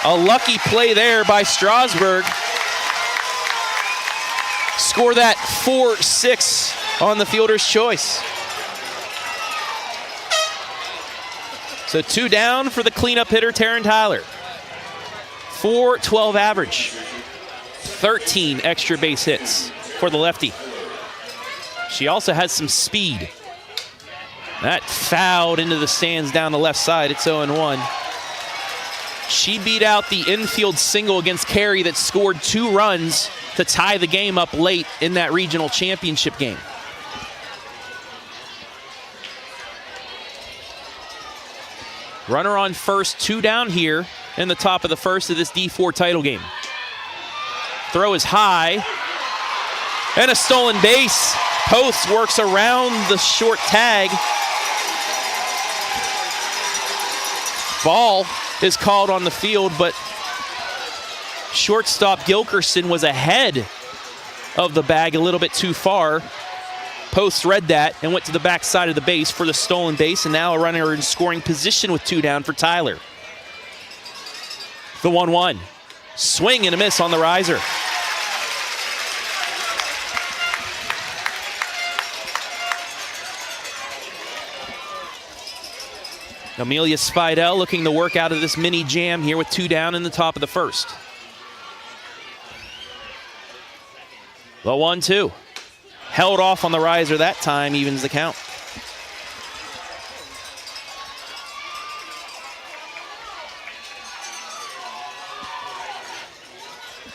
A lucky play there by Strasburg. Score that 4-6 on the fielder's choice. So 2 down for the cleanup hitter, Taryn Tyler. 412 average. 13 extra base hits for the lefty. She also has some speed. That fouled into the stands down the left side. It's 0-1. She beat out the infield single against Carey that scored 2 runs to tie the game up late in that regional championship game. Runner on first, 2 down here in the top of the first of this D4 title game. Throw is high, and a stolen base. Post works around the short tag. Ball is called on the field, but shortstop Gilkerson was ahead of the bag a little bit too far. Post read that and went to the back side of the base for the stolen base, and now a runner in scoring position with 2 down for Tyler. The 1-1. Swing and a miss on the riser. Amelia Spidell looking to work out of this mini jam here with 2 down in the top of the first. The 1-2. Held off on the riser that time, evens the count.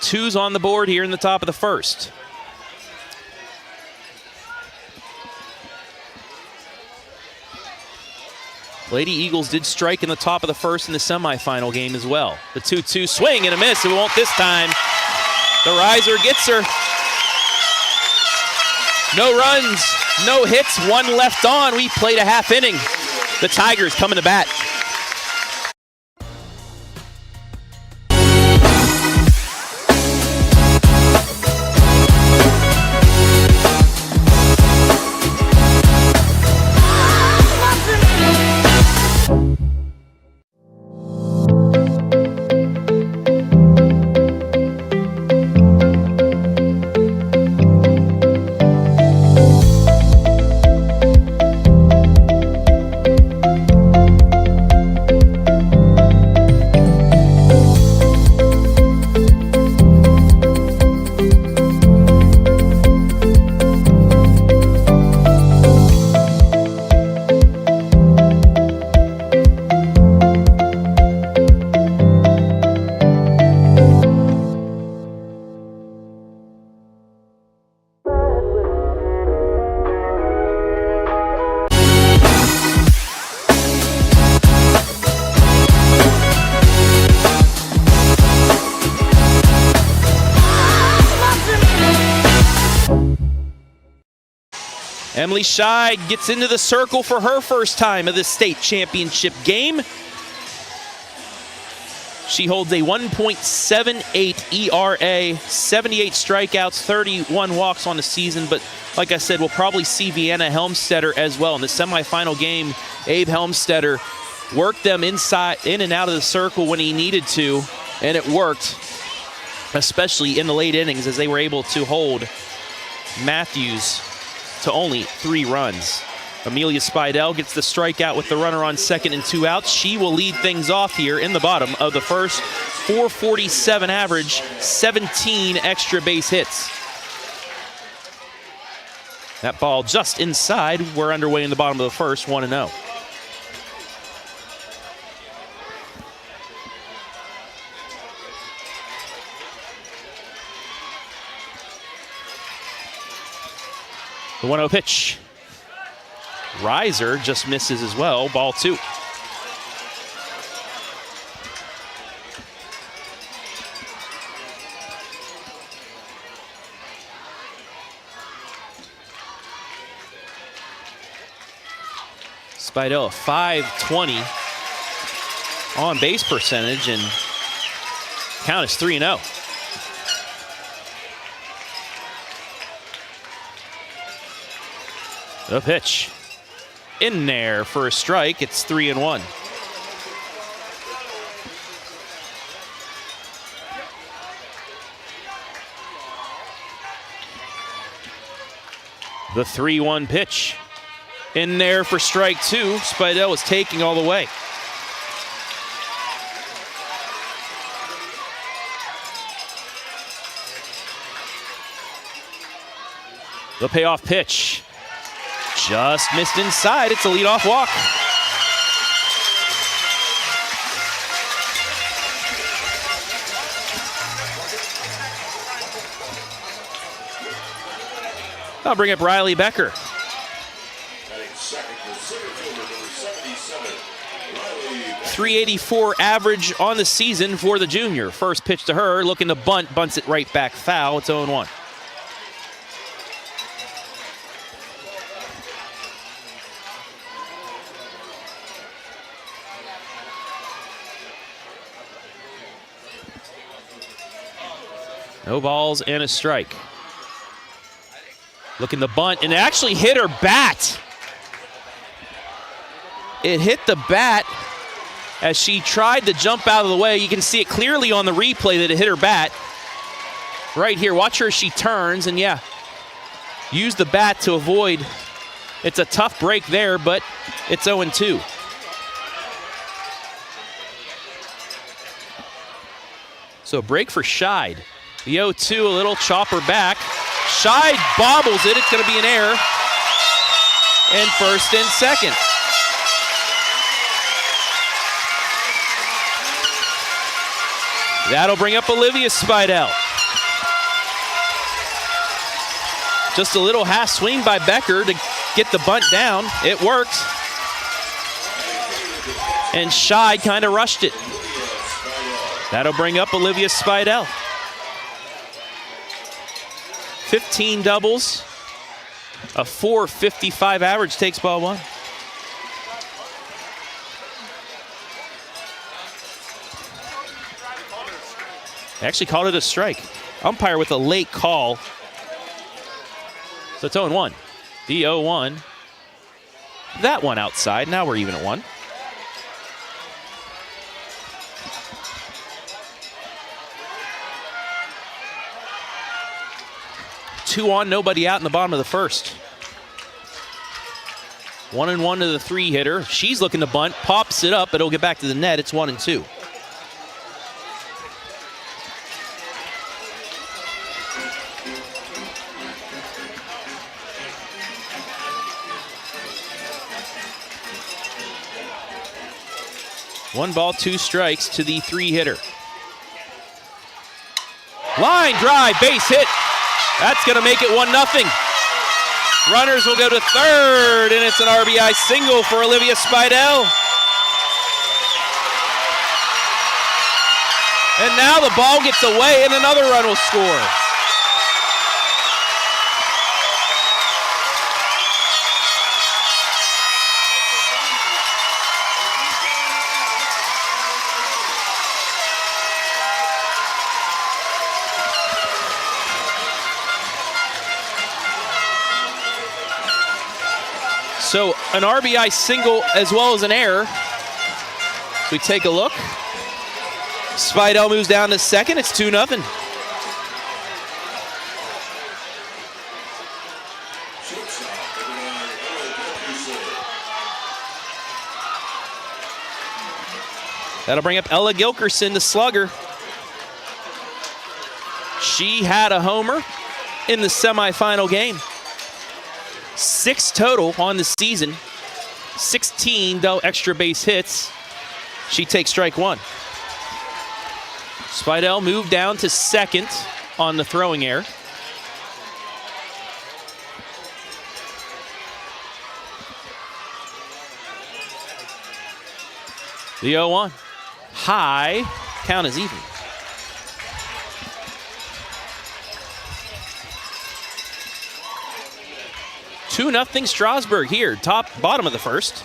Two's on the board here in the top of the first. Lady Eagles did strike in the top of the first in the semifinal game as well. The 2-2 swing and a miss. It won't this time. The riser gets her. No runs, no hits, 1 left on. We played a half inning. The Tigers coming to bat. Emily Scheid gets into the circle for her first time of this state championship game. She holds a 1.78 ERA, 78 strikeouts, 31 walks on the season. But like I said, we'll probably see Vienna Helmstetter as well. In the semifinal game, Abe Helmstetter worked them inside, in and out of the circle when he needed to, and it worked, especially in the late innings as they were able to hold Matthews to only 3 runs. Amelia Spidell gets the strikeout with the runner on second and 2 outs. She will lead things off here in the bottom of the first. 447 average, 17 extra base hits. That ball just inside. We're underway in the bottom of the first, 1-0. The 1-0 pitch. Riser just misses as well. Ball 2. Spidell, 520 on base percentage, and count is 3-0. The pitch in there for a strike. It's 3-1. The 3-1 pitch. In there for strike 2. Spidell was taking all the way. The payoff pitch. Just missed inside. It's a leadoff walk. I'll bring up Riley Becker. 384 average on the season for the junior. First pitch to her, looking to bunt, bunts it right back foul. It's 0-1. No balls and a strike. Looking to bunt, and it actually hit her bat. It hit the bat as she tried to jump out of the way. You can see it clearly on the replay that it hit her bat. Right here, watch her as she turns, and yeah, use the bat to avoid. It's a tough break there, but it's 0-2. So a break for Scheid. The 0-2, a little chopper back. Scheid bobbles it. It's going to be an error. And first and second. That'll bring up Olivia Spidell. Just a little half swing by Becker to get the bunt down. It worked. And Scheid kind of rushed it. That'll bring up Olivia Spidell. 15 doubles, a .455 average, takes ball one. They actually called it a strike. Umpire with a late call. So it's 0-1. The 0-1. That one outside. Now we're even at 1. Two on, nobody out in the bottom of the first. 1-1 to the 3-hitter. She's looking to bunt, pops it up, but it'll get back to the net. It's 1-2. One ball, 2 strikes to the 3-hitter. Line drive, base hit. That's going to make it 1-0. Runners will go to third, and it's an RBI single for Olivia Spidell. And now the ball gets away, and another run will score. So an RBI single as well as an error. We take a look. Spidell moves down to second. It's 2-0. That'll bring up Ella Gilkerson, the slugger. She had a homer in the semifinal game. 6 total on the season. 16 extra base hits. She takes strike 1. Spidell moved down to second on the throwing error. The 0-1. High. Count is even. 2-0 Strasburg here, bottom of the first.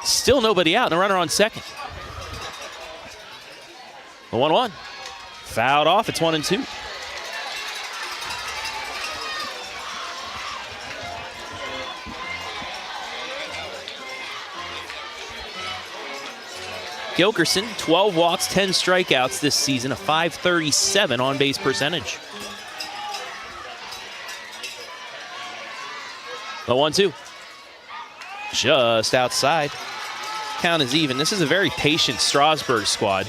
Still nobody out, and a runner on second. The 1-1. Fouled off, it's 1-2. Gilkerson, 12 walks, 10 strikeouts this season, a .537 on-base percentage. The 1-2. Just outside. Count is even. This is a very patient Strasburg squad.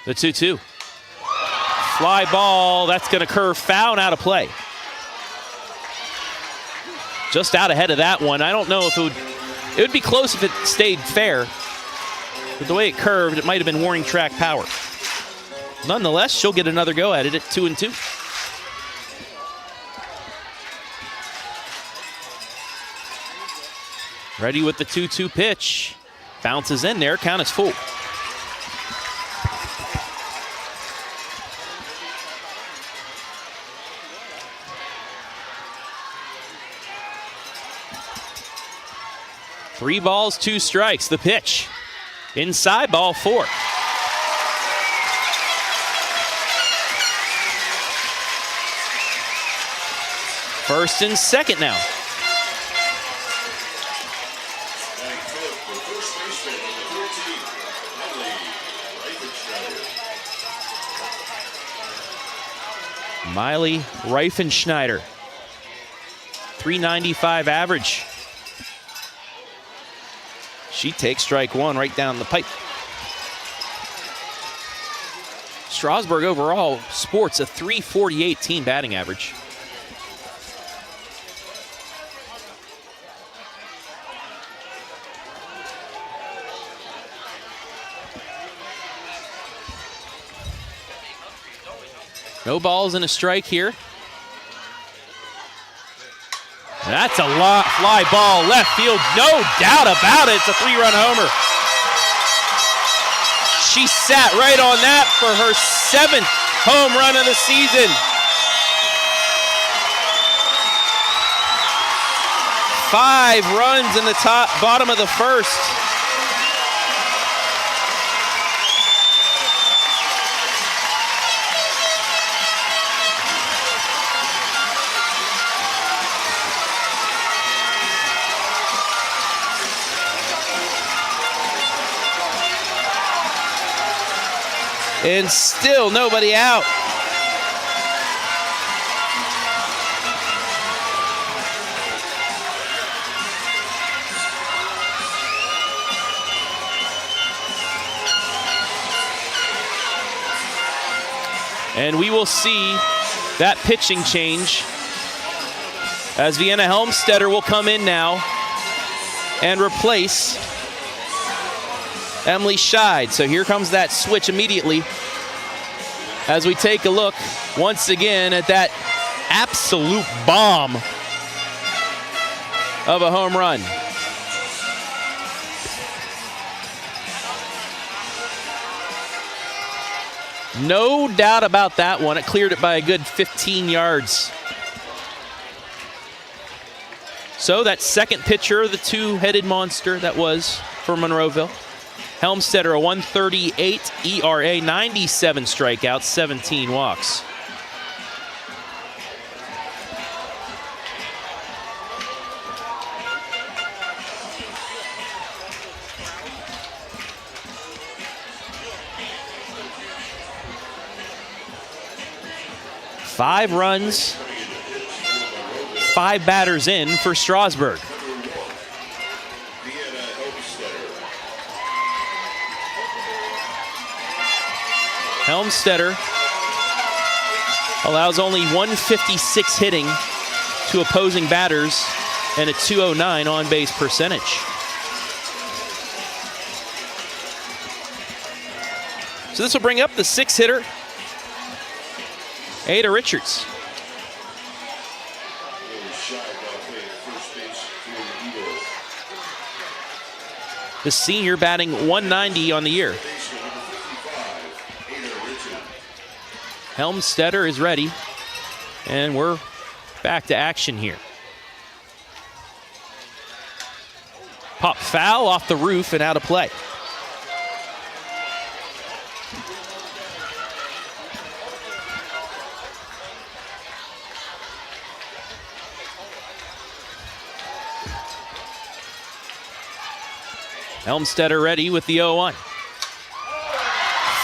The 2-2. Fly ball. That's going to curve foul and out of play. Just out ahead of that one. I don't know if it would be close if it stayed fair. But the way it curved, it might have been warning track power. Nonetheless, she'll get another go at it at 2-2. Ready with the 2-2 pitch. Bounces in there, count is full. Three balls, two strikes. The pitch. Inside, ball four. First and second now. Miley Reifenschneider. 395 average. She takes strike one right down the pipe. Strasburg overall sports a 348 team batting average. No balls and a strike here. That's a fly ball left field, no doubt about it. It's a three-run homer. She sat right on that for her 7th home run of the season. 5 runs in the bottom of the first. And still nobody out. And we will see that pitching change as Vienna Helmstetter will come in now and replace Emily Scheid. So here comes that switch immediately as we take a look once again at that absolute bomb of a home run. No doubt about that one. It cleared it by a good 15 yards. So that second pitcher, the two-headed monster that was for Monroeville. Helmstetter, a 138 ERA, 97 strikeouts, 17 walks. Five runs, 5 batters in for Strasburg. Helmstetter allows only 156 hitting to opposing batters and a 209 on-base percentage. So this will bring up the 6-hitter, Ada Richards. The senior batting 190 on the year. Helmstetter is ready, and we're back to action here. Pop foul off the roof and out of play. Helmstetter ready with the 0-1.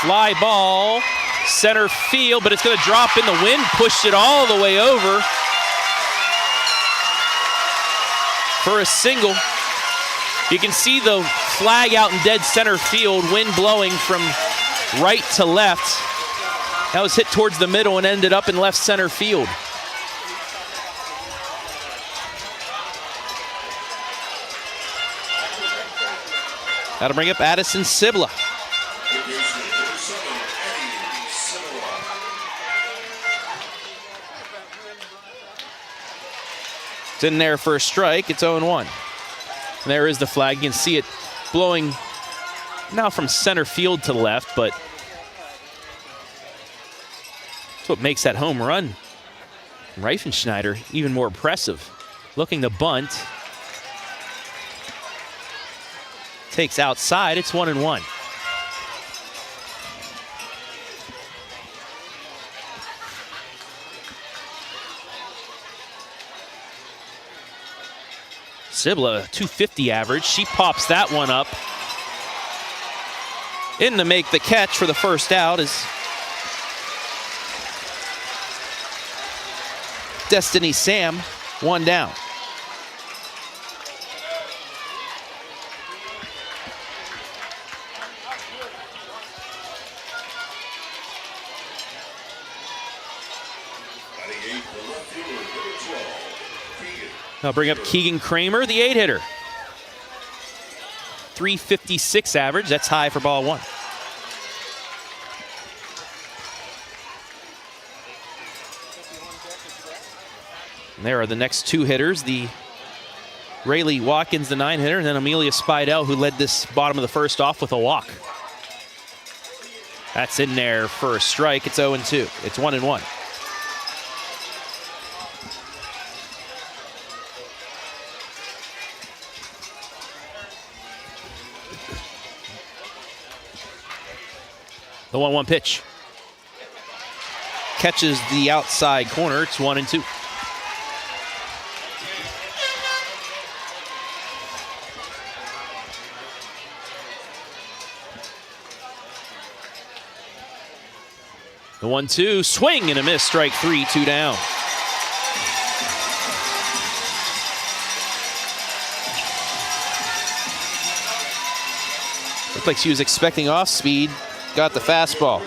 Fly ball, center field, but it's going to drop in the wind, pushed it all the way over for a single. You can see the flag out in dead center field, wind blowing from right to left. That was hit towards the middle and ended up in left center field. That'll bring up Addison Sibla. It's in there for a strike. It's 0-1. There is the flag. You can see it blowing now from center field to the left, but that's what makes that home run. Reifenschneider even more impressive. Looking to bunt. Takes outside. It's 1-1. Sibla, 250 average. She pops that one up. In to make the catch for the first out is Destiny Sam, one down. I'll bring up Keegan Kramer, the 8-hitter. 356 average, that's high for ball one. And there are the next two hitters, the Rayleigh Watkins, the 9-hitter, and then Amelia Spidell, who led this bottom of the first off with a walk. That's in there for a strike. It's 0-2. It's 1-1. The 1-1 pitch. Catches the outside corner. It's 1-2. The 1-2, swing and a miss, strike three, 2 down. Looked like she was expecting off speed. Got the fastball.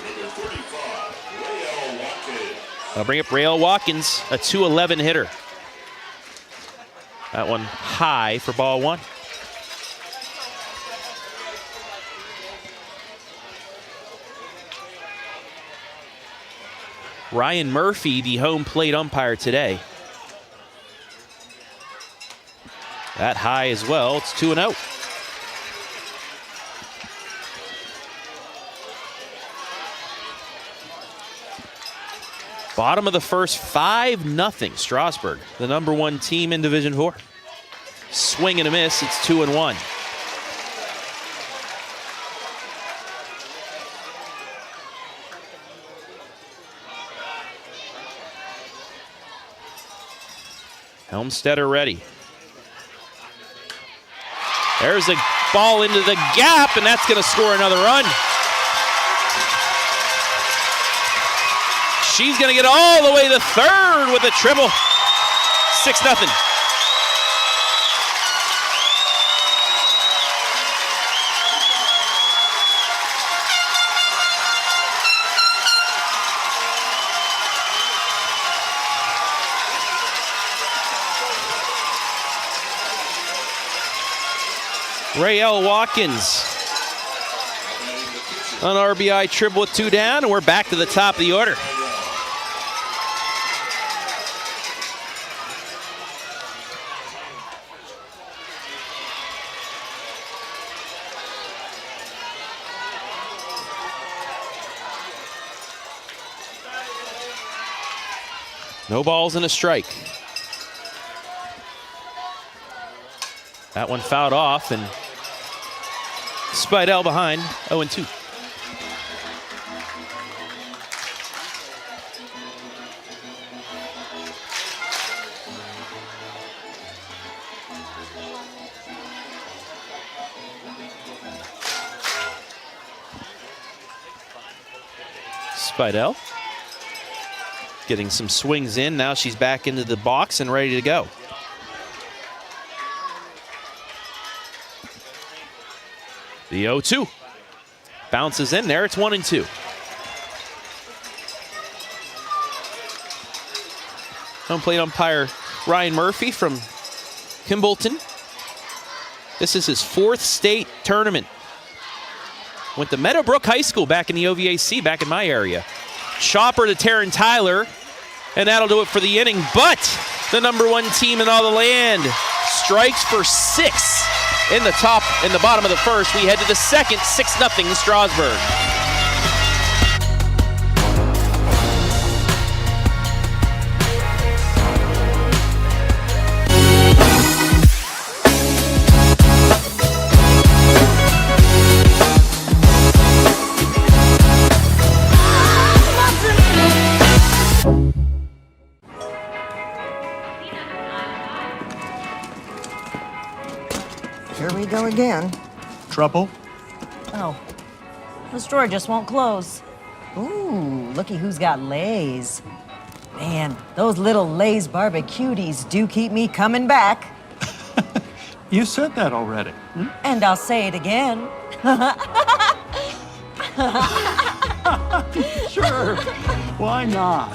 I'll bring up Rael Watkins, a 211 hitter. That one high for ball one. Ryan Murphy, the home plate umpire today. That high as well. It's 2-0. Bottom of the first, 5-0. Strasburg, the #1 team in Division 4. Swing and a miss, it's 2-1. Helmstetter ready. There's a ball into the gap, and that's going to score another run. She's going to get all the way to third with a triple. 6-0. Rael Watkins, an RBI triple with 2 down, and we're back to the top of the order. No balls and a strike. That one fouled off, and Spidell behind, 0-2. Fidel getting some swings in. Now she's back into the box and ready to go. The 0-2. Bounces in there. It's 1-2. Home plate umpire Ryan Murphy from Kimballton. This is his 4th state tournament. Went to Meadowbrook High School back in the OVAC, back in my area. Chopper to Taryn Tyler, and that'll do it for the inning. But the #1 team in all the land strikes for 6 in the bottom of the first. We head to the second, 6-0 Strasburg. Here we go again. Trouble? Oh, the store just won't close. Ooh, looky who's got Lay's. Man, those little Lay's barbecuties do keep me coming back. You said that already. And I'll say it again. Sure. Why not?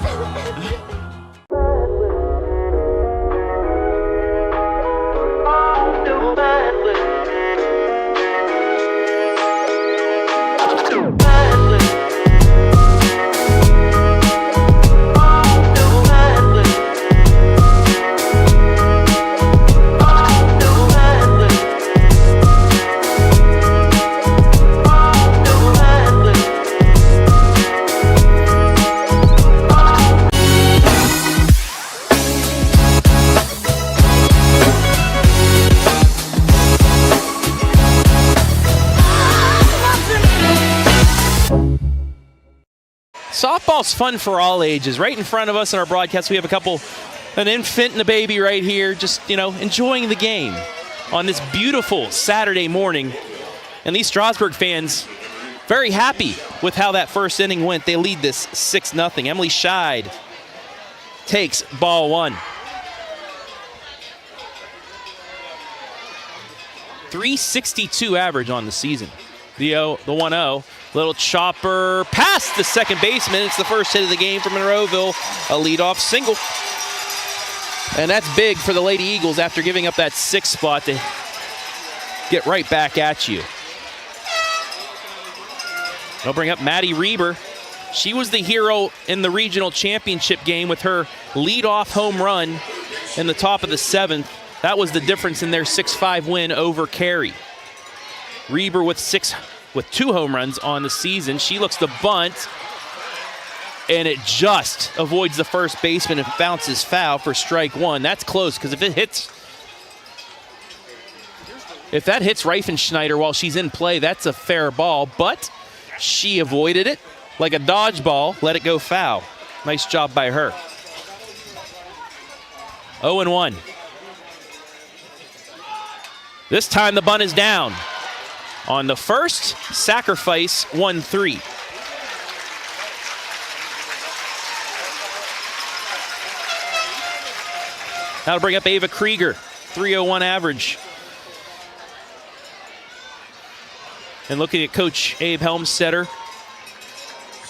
Softball's fun for all ages. Right in front of us in our broadcast, we have an infant and a baby right here, just, enjoying the game on this beautiful Saturday morning. And these Strasburg fans, very happy with how that first inning went. They lead this 6-0. Emily Scheid takes ball 1. .362 average on the season. The 1-0. Little chopper past the second baseman. It's the first hit of the game for Monroeville. A leadoff single. And that's big for the Lady Eagles after giving up that 6th spot to get right back at you. I'll bring up Maddie Reber. She was the hero in the regional championship game with her leadoff home run in the top of the 7th. That was the difference in their 6-5 win over Cary. Reber with 2 home runs on the season. She looks to bunt, and it just avoids the first baseman and bounces foul for strike 1. That's close, because if that hits Reifenschneider while she's in play, that's a fair ball, but she avoided it like a dodgeball, let it go foul. Nice job by her. 0-1. This time the bunt is down. On the first, sacrifice 1-3. That'll bring up Ava Krieger, .301 average. And looking at Coach Abe Helmstetter,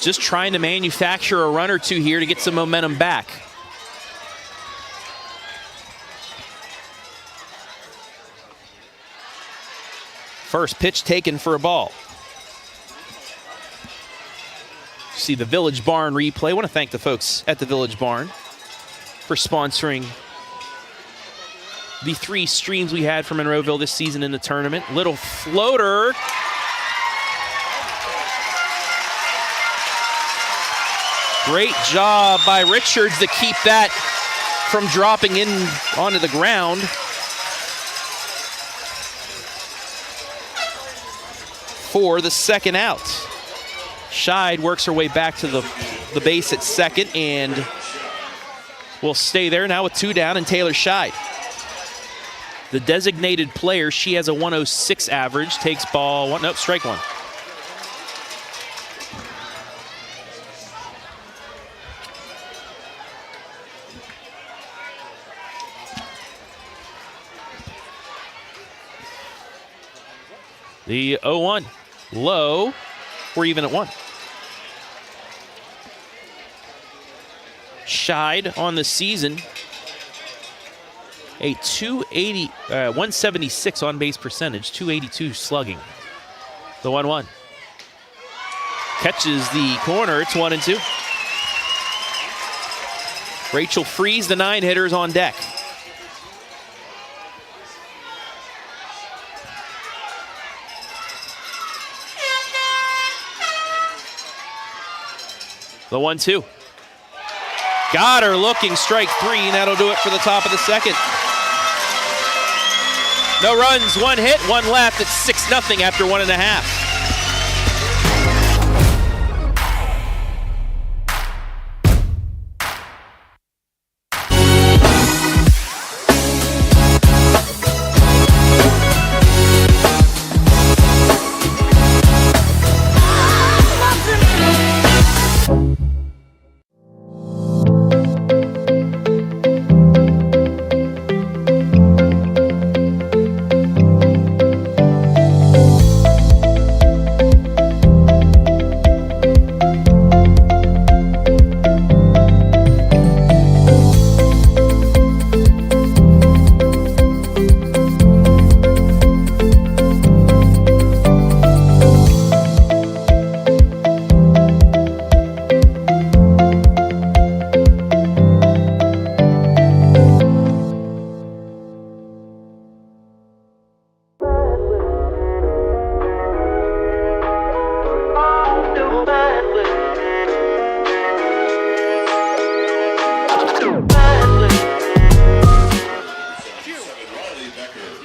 just trying to manufacture a run or two here to get some momentum back. First pitch taken for a ball. See the Village Barn replay. I want to thank the folks at the Village Barn for sponsoring the 3 streams we had for Monroeville this season in the tournament. Little floater. Great job by Richards to keep that from dropping in onto the ground. For the second out. Scheid works her way back to the base at second and will stay there now with 2 down, and Taylor Scheid, the designated player, she has a 106 average, takes ball 1, nope, strike 1. The 0-1. Low. We're even at 1. Shied on the season. A 176 on base percentage, 282 slugging. The 1-1. Catches the corner. It's 1-2. Rachel frees the 9 hitters on deck. The 1-2. Got her looking, strike 3, and that'll do it for the top of the second. No runs, 1 hit, 1 left. It's 6-0 after 1.5.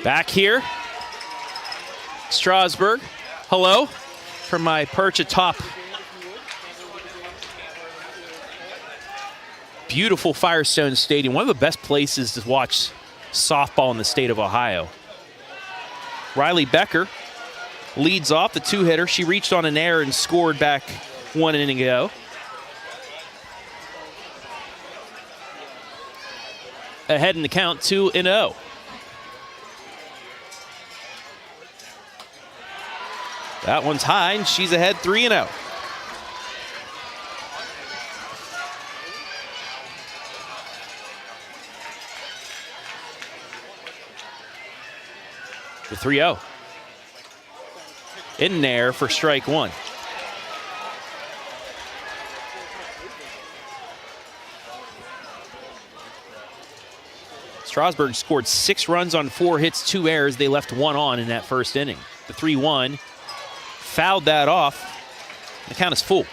Back here, Strasburg. Hello from my perch atop beautiful Firestone Stadium, one of the best places to watch softball in the state of Ohio. Riley Becker leads off, the 2-hitter. She reached on an error and scored back 1 inning ago. Ahead in the count, 2-0. That one's high, and she's ahead 3-0. The 3-0. In there for strike 1. Strasburg scored 6 runs on 4 hits, 2 errors. They left 1 on in that first inning. The 3-1. Fouled that off. The count is full.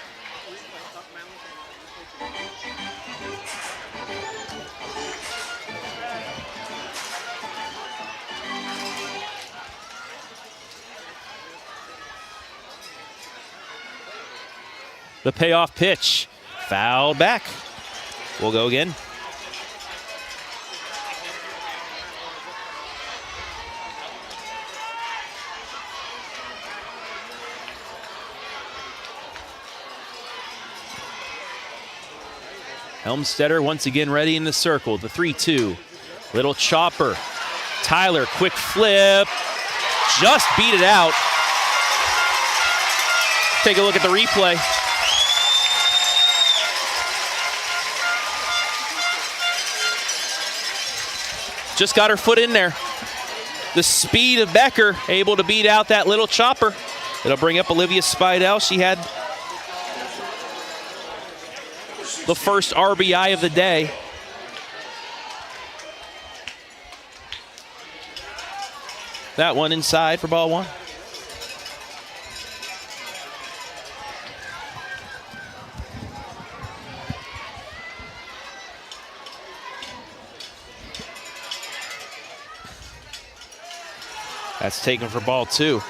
The payoff pitch. Fouled back. We'll go again. Helmstetter once again ready in the circle. The 3-2. Little chopper. Tyler, quick flip. Just beat it out. Take a look at the replay. Just got her foot in there. The speed of Becker, able to beat out that little chopper. It'll bring up Olivia Spidell. She had the first RBI of the day. That one inside for ball 1. That's taken for ball 2.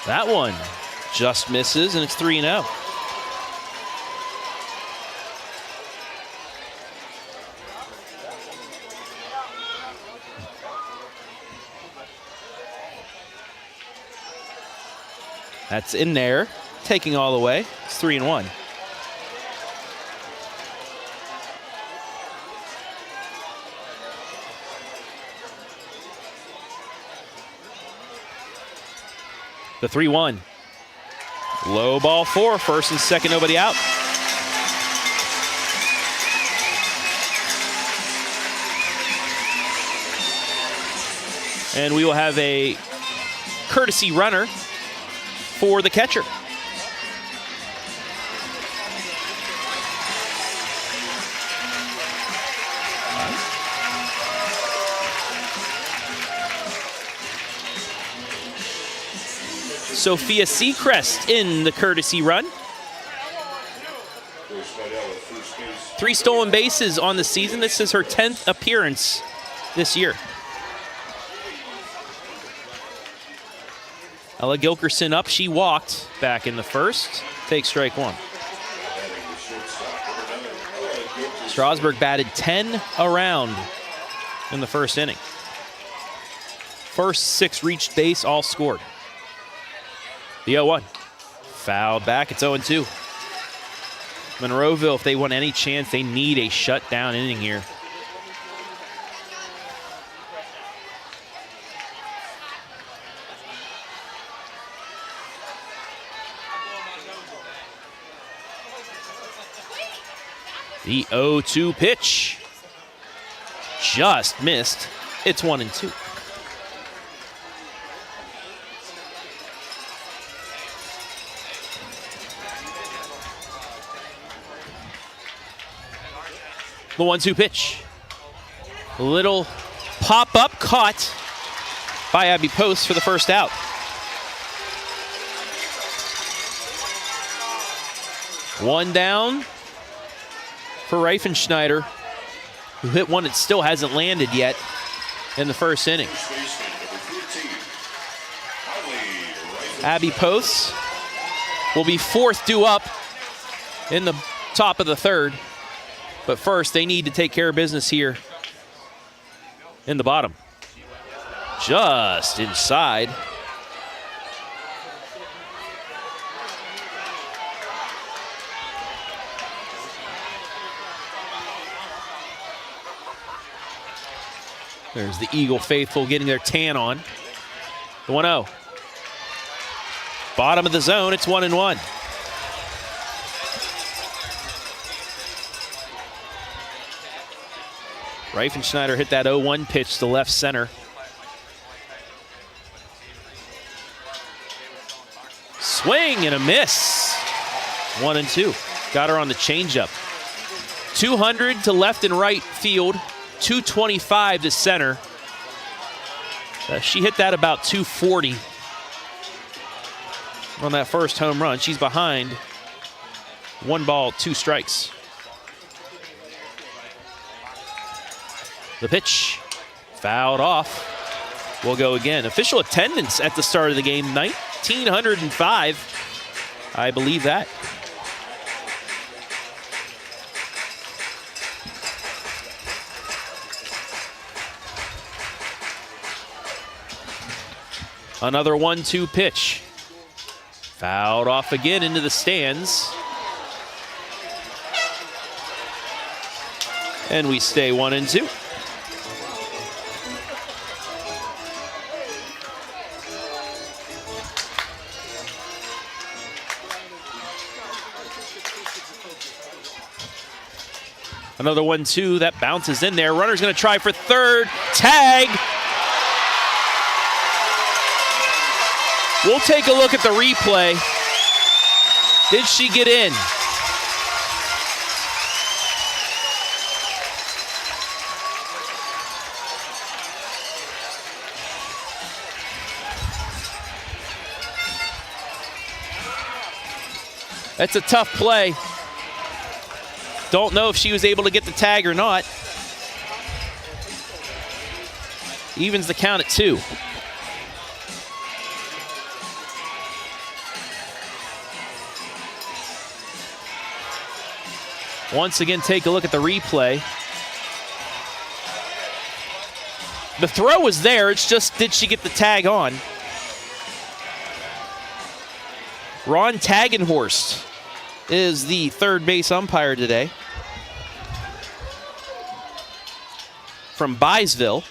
That one just misses, and it's 3-0. That's in there, taking all the way. It's 3-1. The 3-1. Low ball 4, first and second, nobody out. And we will have a courtesy runner for the catcher. Sophia Seacrest in the courtesy run. 3 stolen bases on the season. This is her 10th appearance this year. Ella Gilkerson up. She walked back in the first. Takes strike 1. Strasburg batted 10 around in the first inning. First 6 reached base, all scored. The 0-1. Fouled back. It's 0-2. Monroeville, if they want any chance, they need a shutdown inning here. The 0-2 pitch. Just missed. It's 1-2. The 1-2 pitch. A little pop-up caught by Abby Post for the first out. One down for Reifenschneider, who hit one that still hasn't landed yet in the first inning. Abby Post will be 4th due up in the top of the 3rd. But first, they need to take care of business here in the bottom. Just inside. There's the Eagle faithful getting their tan on. The 1-0. Bottom of the zone, it's 1-1. Reifenschneider hit that 0-1 pitch to left center. Swing and a miss. 1-2. Got her on the changeup. 200 to left and right field. 225 to center. She hit that about 240 on that first home run. She's behind. 1 ball, 2 strikes. The pitch, fouled off. We'll go again. Official attendance at the start of the game, 1,905. I believe that. Another 1-2 pitch. Fouled off again into the stands. And we stay 1-2. Another 1-2 that bounces in there. Runner's going to try for third. Tag. We'll take a look at the replay. Did she get in? That's a tough play. Don't know if she was able to get the tag or not. Evens the count at 2. Once again, take a look at the replay. The throw was there, it's just, did she get the tag on? Ron Tagenhorst is the third base umpire today from Byesville.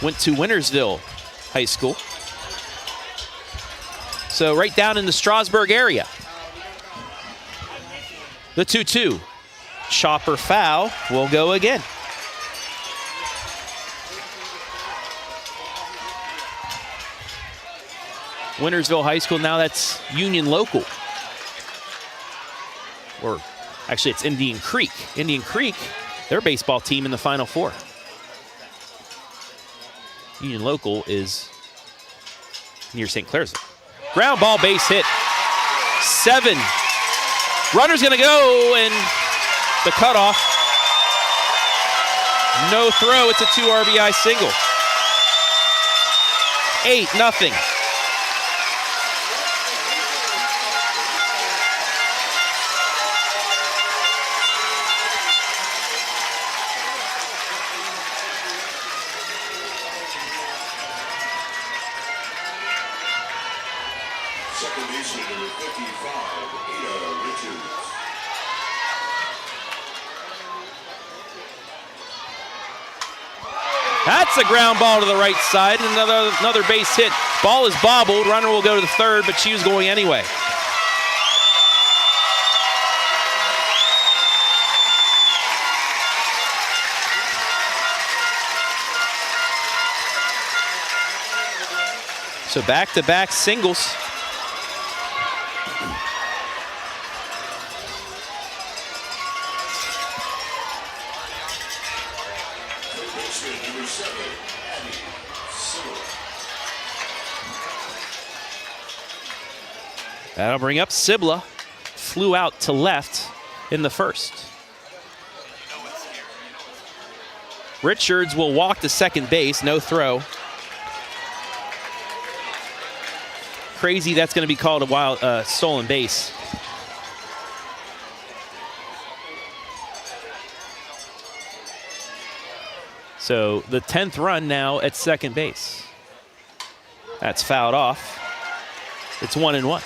Went to Wintersville High School. So right down in the Strasburg area. The 2-2. Chopper foul will go again. Wintersville High School, now that's Union Local. Or actually it's Indian Creek. Indian Creek, their baseball team in the Final Four. Union Local is near St. Clairsville. Ground ball, base hit. 7. Runner's gonna go, and the cutoff. No throw, it's a 2 RBI single. 8-0. Second baseman number 55, Ada Richards. That's a ground ball to the right side. Another base hit. Ball is bobbled. Runner will go to the third, but she was going anyway. So back-to-back singles. That'll bring up Sibla. Flew out to left in the first. Richards will walk to second base, no throw. Crazy, that's going to be called a wild stolen base. So the 10th run now at second base. That's fouled off. It's 1-1.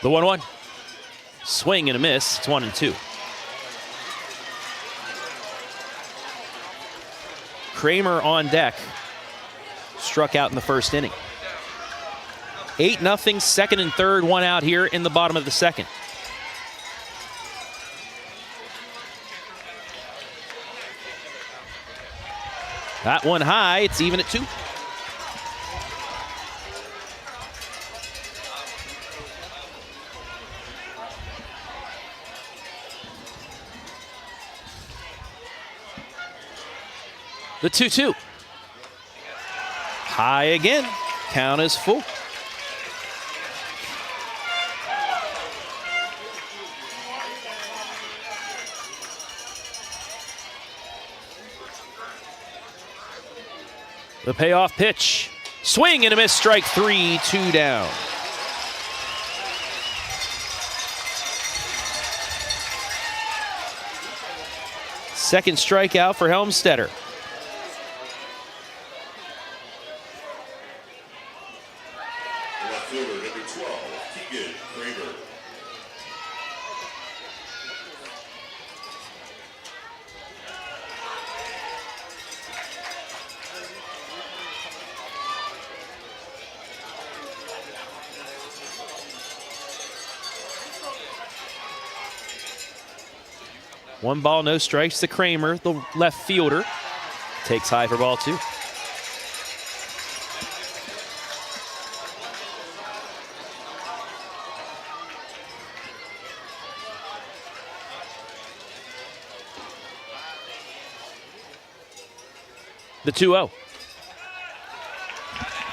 The 1-1. Swing and a miss. It's 1-2. Kramer on deck. Struck out in the first inning. 8-0, second and third, one out here in the bottom of the second. That one high, it's even at 2. The 2-2. High again. Count is full. The payoff pitch. Swing and a miss, strike 3, 2 down. Second strikeout for Helmstetter. Left fielder number 12, Keegan Kramer. One ball, no strikes to Kramer, the left fielder. Takes high for ball 2. The 2-0.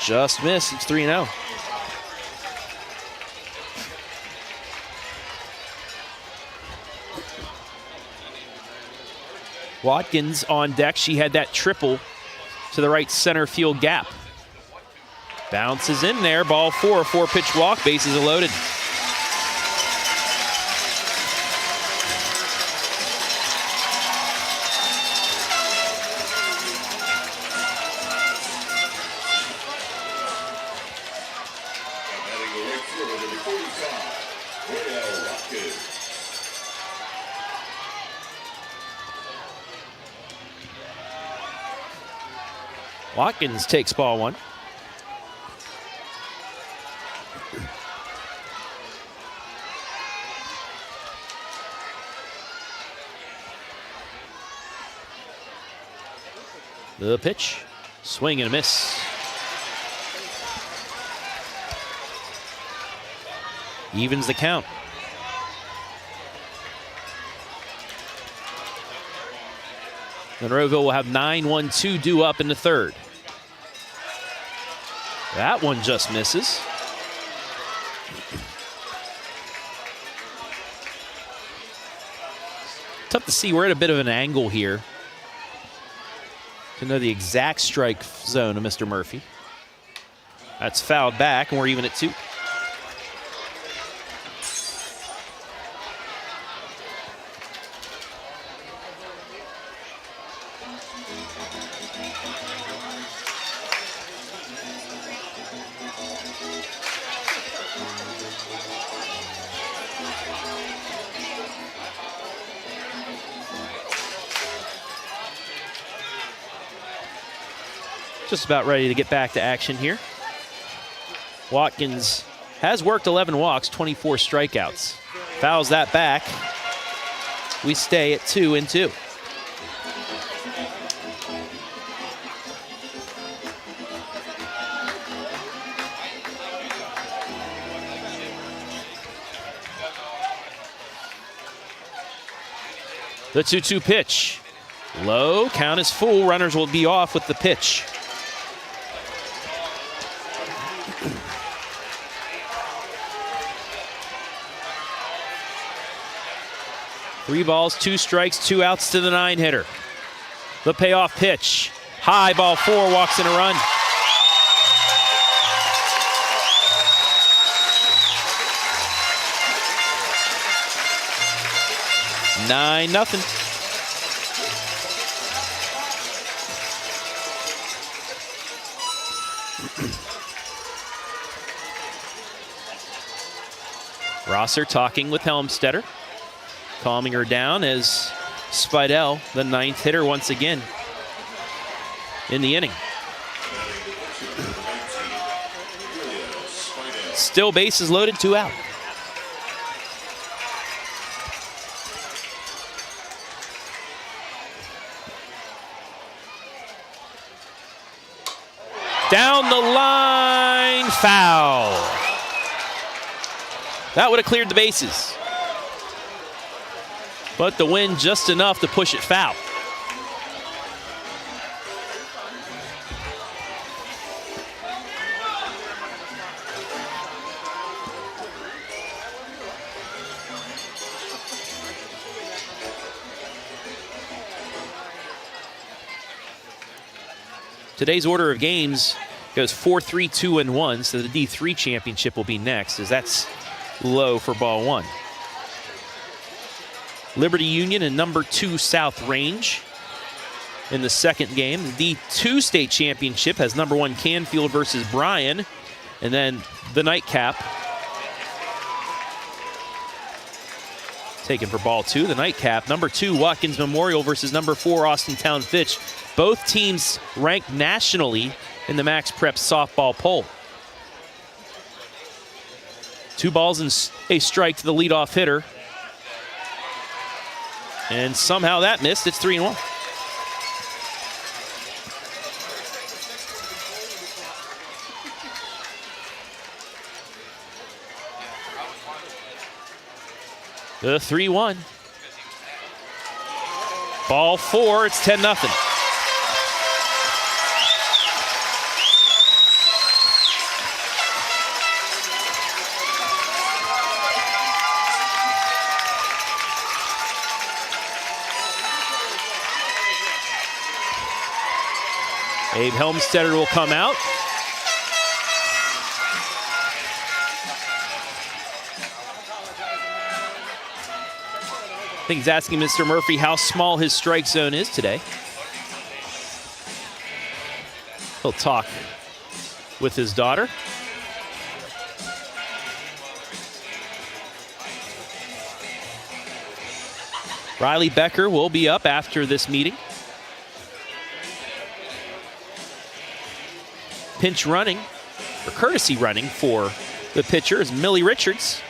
Just missed. It's 3-0. Watkins on deck. She had that triple to the right center field gap. Bounces in there, ball 4, 4-pitch walk, bases are loaded. Watkins takes ball 1. The pitch, swing and a miss. Evens the count. Monroeville will have 9-1-2 due up in the 3rd. That one just misses. Tough to see. We're at a bit of an angle here to know the exact strike zone of Mr. Murphy. That's fouled back, and we're even at 2. Just about ready to get back to action here. Watkins has worked 11 walks, 24 strikeouts. Fouls that back. We stay at 2-2. The 2-2 pitch. Low, count is full. Runners will be off with the pitch. Three balls, 2 strikes, 2 outs to the 9-hitter. The payoff pitch. High, ball 4, walks in a run. Nine, nothing. Rosser talking with Helmstetter, calming her down as Spidell, the 9th hitter, once again in the inning. Still bases loaded, 2 out. Down the line, foul. That would have cleared the bases. But the wind just enough to push it foul. Today's order of games goes 4-3, 2-1, so the D3 championship will be next, as that's low for ball 1. Liberty Union and number 2 South Range in the second game. The D2 state championship has number 1 Canfield versus Bryan, and then the nightcap taken for ball 2. The nightcap, number 2 Watkins Memorial versus number 4 Austintown Fitch. Both teams ranked nationally in the Max Prep softball poll. 2 balls and a strike to the leadoff hitter. And somehow that missed. It's 3-1. The 3-1. Ball 4, it's 10-0. Abe Helmstetter will come out. I think he's asking Mr. Murphy how small his strike zone is today. He'll talk with his daughter. Riley Becker will be up after this meeting. Pinch running, or courtesy running for the pitcher is Millie Richards.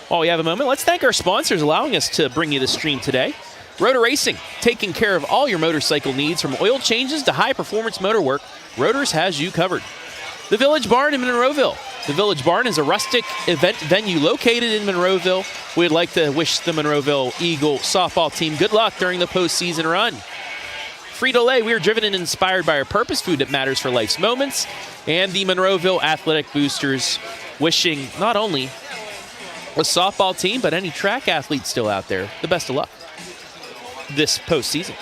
While we have a moment, let's thank our sponsors allowing us to bring you the stream today. ROEDER Racing, taking care of all your motorcycle needs from oil changes to high-performance motor work. ROEDER's has you covered. The Village Barn in Monroeville. The Village Barn is a rustic event venue located in Monroeville. We'd like to wish the Monroeville Eagle softball team good luck during the postseason run. Frito-Lay, we are driven and inspired by our purpose, food that matters for life's moments. And the Monroeville Athletic Boosters, wishing not only a softball team, but any track athletes still out there the best of luck this postseason.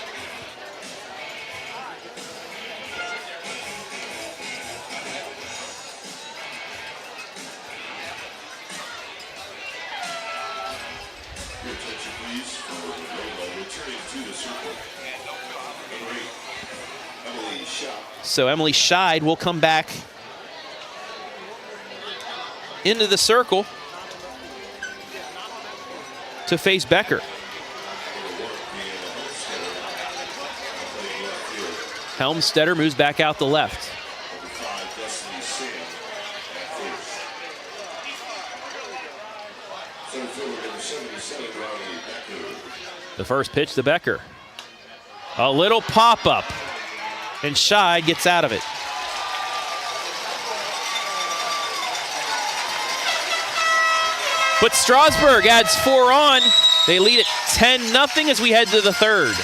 Your attention, please, for returning to the circle. Number 8, Emily Scheid. So Emily Scheid will come back into the circle to face Becker. Helmstetter moves back out the left. The first pitch to Becker. A little pop-up, and Scheid gets out of it. But Strasburg adds 4 on. They lead it 10-0 as we head to the third.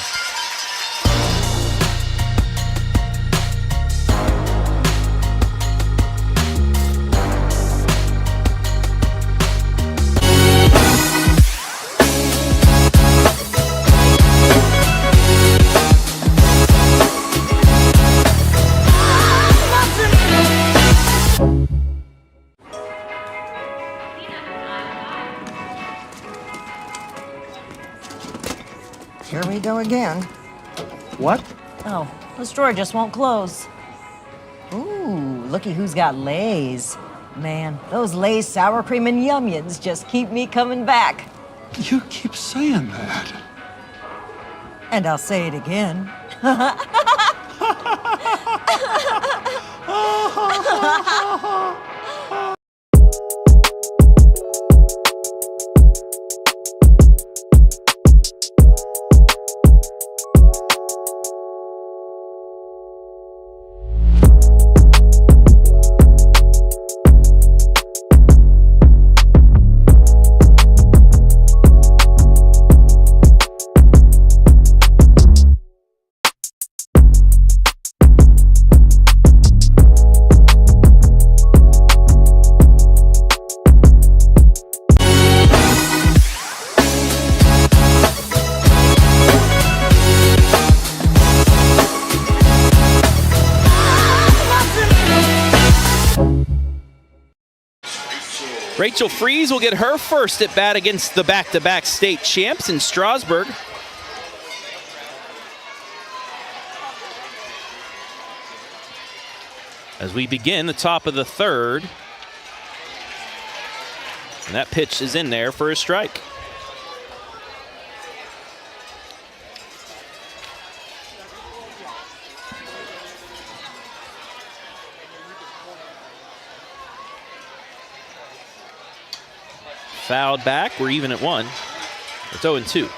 Here we go again. What? Oh, this drawer just won't close. Ooh, looky who's got Lay's. Man, those Lay's sour cream and Yum-Yums just keep me coming back. You keep saying that. And I'll say it again. Rachel Fries will get her first at bat against the back-to-back state champs in Strasburg. As we begin the top of the third. And that pitch is in there for a strike. Fouled back. We're even at 1. It's 0-2.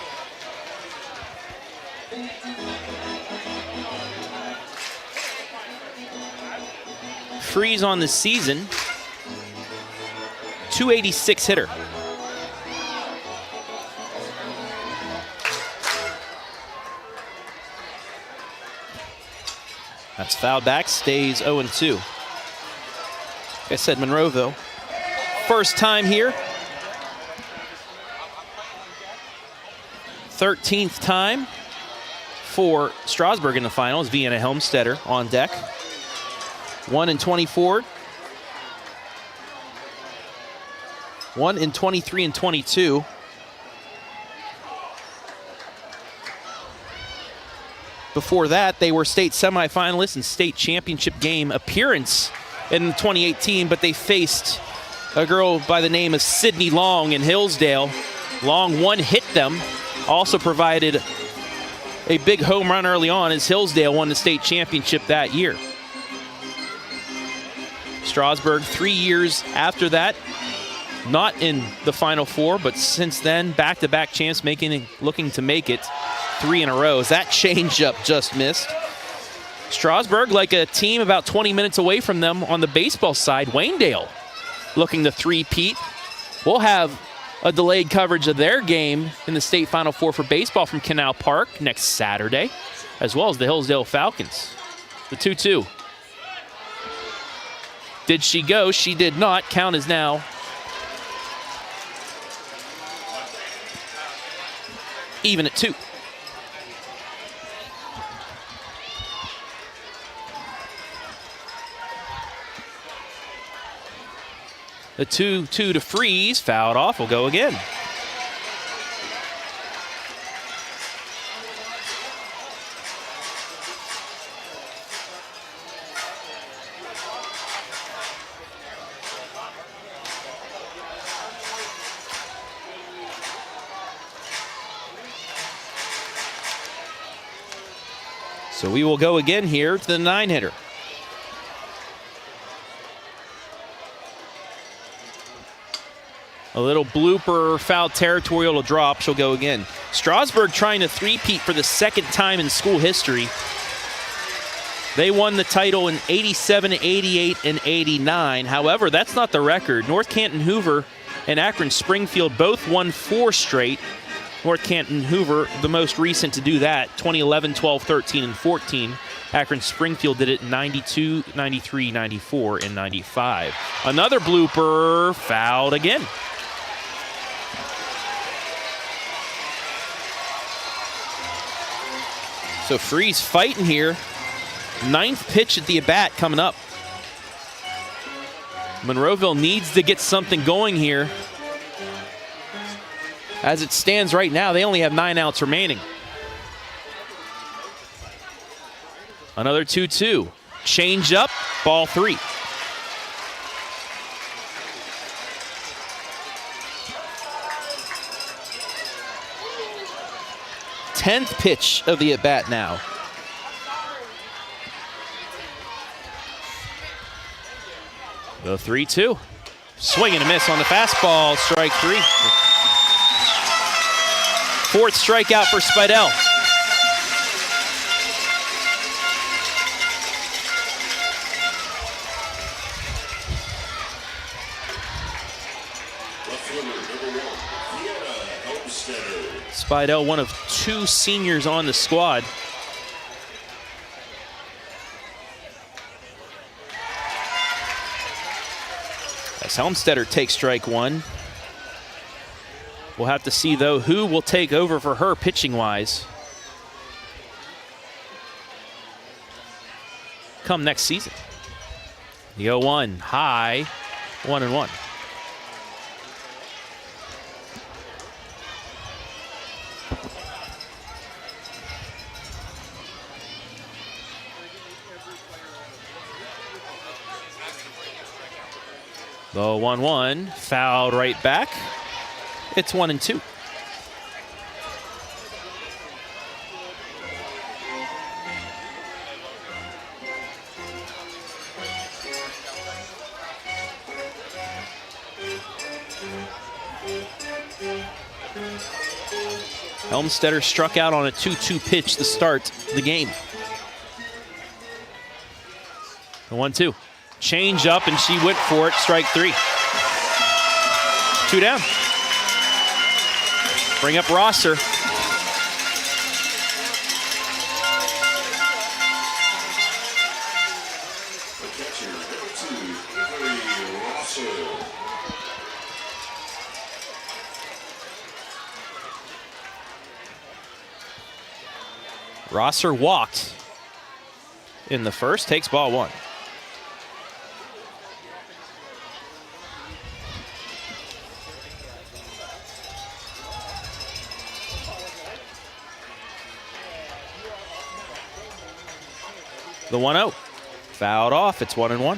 Freeze on the season. 286 hitter. That's fouled back. Stays 0-2. Like I said, Monroeville. First time here. 13th time for Strasburg in the finals. Vienna Helmstetter on deck. 1-24. 1-23 and 22. Before that, they were state semifinalists and state championship game appearance in 2018, but they faced a girl by the name of Sydney Long in Hillsdale. Long one-hit them, also provided a big home run early on as Hillsdale won the state championship that year. Strasburg, 3 years after that, not in the Final Four, but since then, back-to-back champs, looking to make it 3 in a row. As that changeup just missed. Strasburg, like a team about 20 minutes away from them on the baseball side, Waynedale, looking to three-peat. We'll have a delayed coverage of their game in the state Final Four for baseball from Canal Park next Saturday, as well as the Hillsdale Falcons. The 2-2. Did she go? She did not. Count is now even at 2. The 2-2 to freeze, fouled off, will go again. So we will go again here to the 9-hitter. A little blooper, foul territorial to drop. She'll go again. Strasburg trying to three-peat for the second time in school history. They won the title in 87, 88, and 89. However, that's not the record. North Canton Hoover and Akron Springfield both won 4 straight. North Canton Hoover, the most recent to do that, 2011, 12, 13, and 14. Akron Springfield did it in 92, 93, 94, and 95. Another blooper, fouled again. So Freeze fighting here. 9th pitch at the at-bat coming up. Monroeville needs to get something going here. As it stands right now, they only have 9 outs remaining. Another 2-2. Change up, ball 3. Tenth pitch of the at-bat now. The 3-2. Swing and a miss on the fastball, strike 3. 4th strikeout for Spidell. Spidell, one of 2 seniors on the squad. As Helmstetter takes strike 1. We'll have to see, though, who will take over for her pitching-wise come next season. The 0-1, high, 1-1. The 1-1, fouled right back. It's 1-2. Helmstetter struck out on a 2-2 pitch to start the game. The 1-2. Change up, and she went for it. Strike 3. 2 down. Bring up Rosser. Rosser walked in the first, takes ball 1. The 1-0. Fouled off. It's 1-1.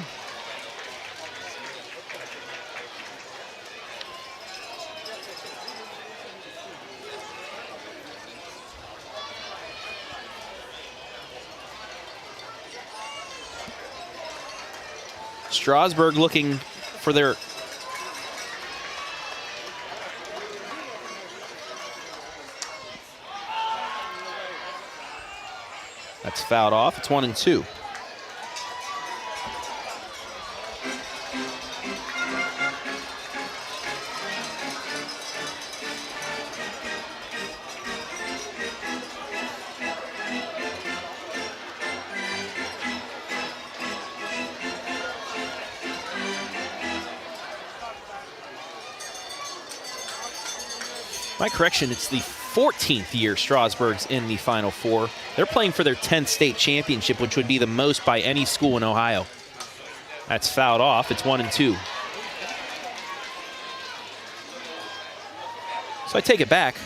Strasburg looking for their that's fouled off. It's 1-2. My correction, it's the 14th year Strasburg's in the Final Four. They're playing for their 10th state championship, which would be the most by any school in Ohio. That's fouled off. It's 1-2. So I take it back.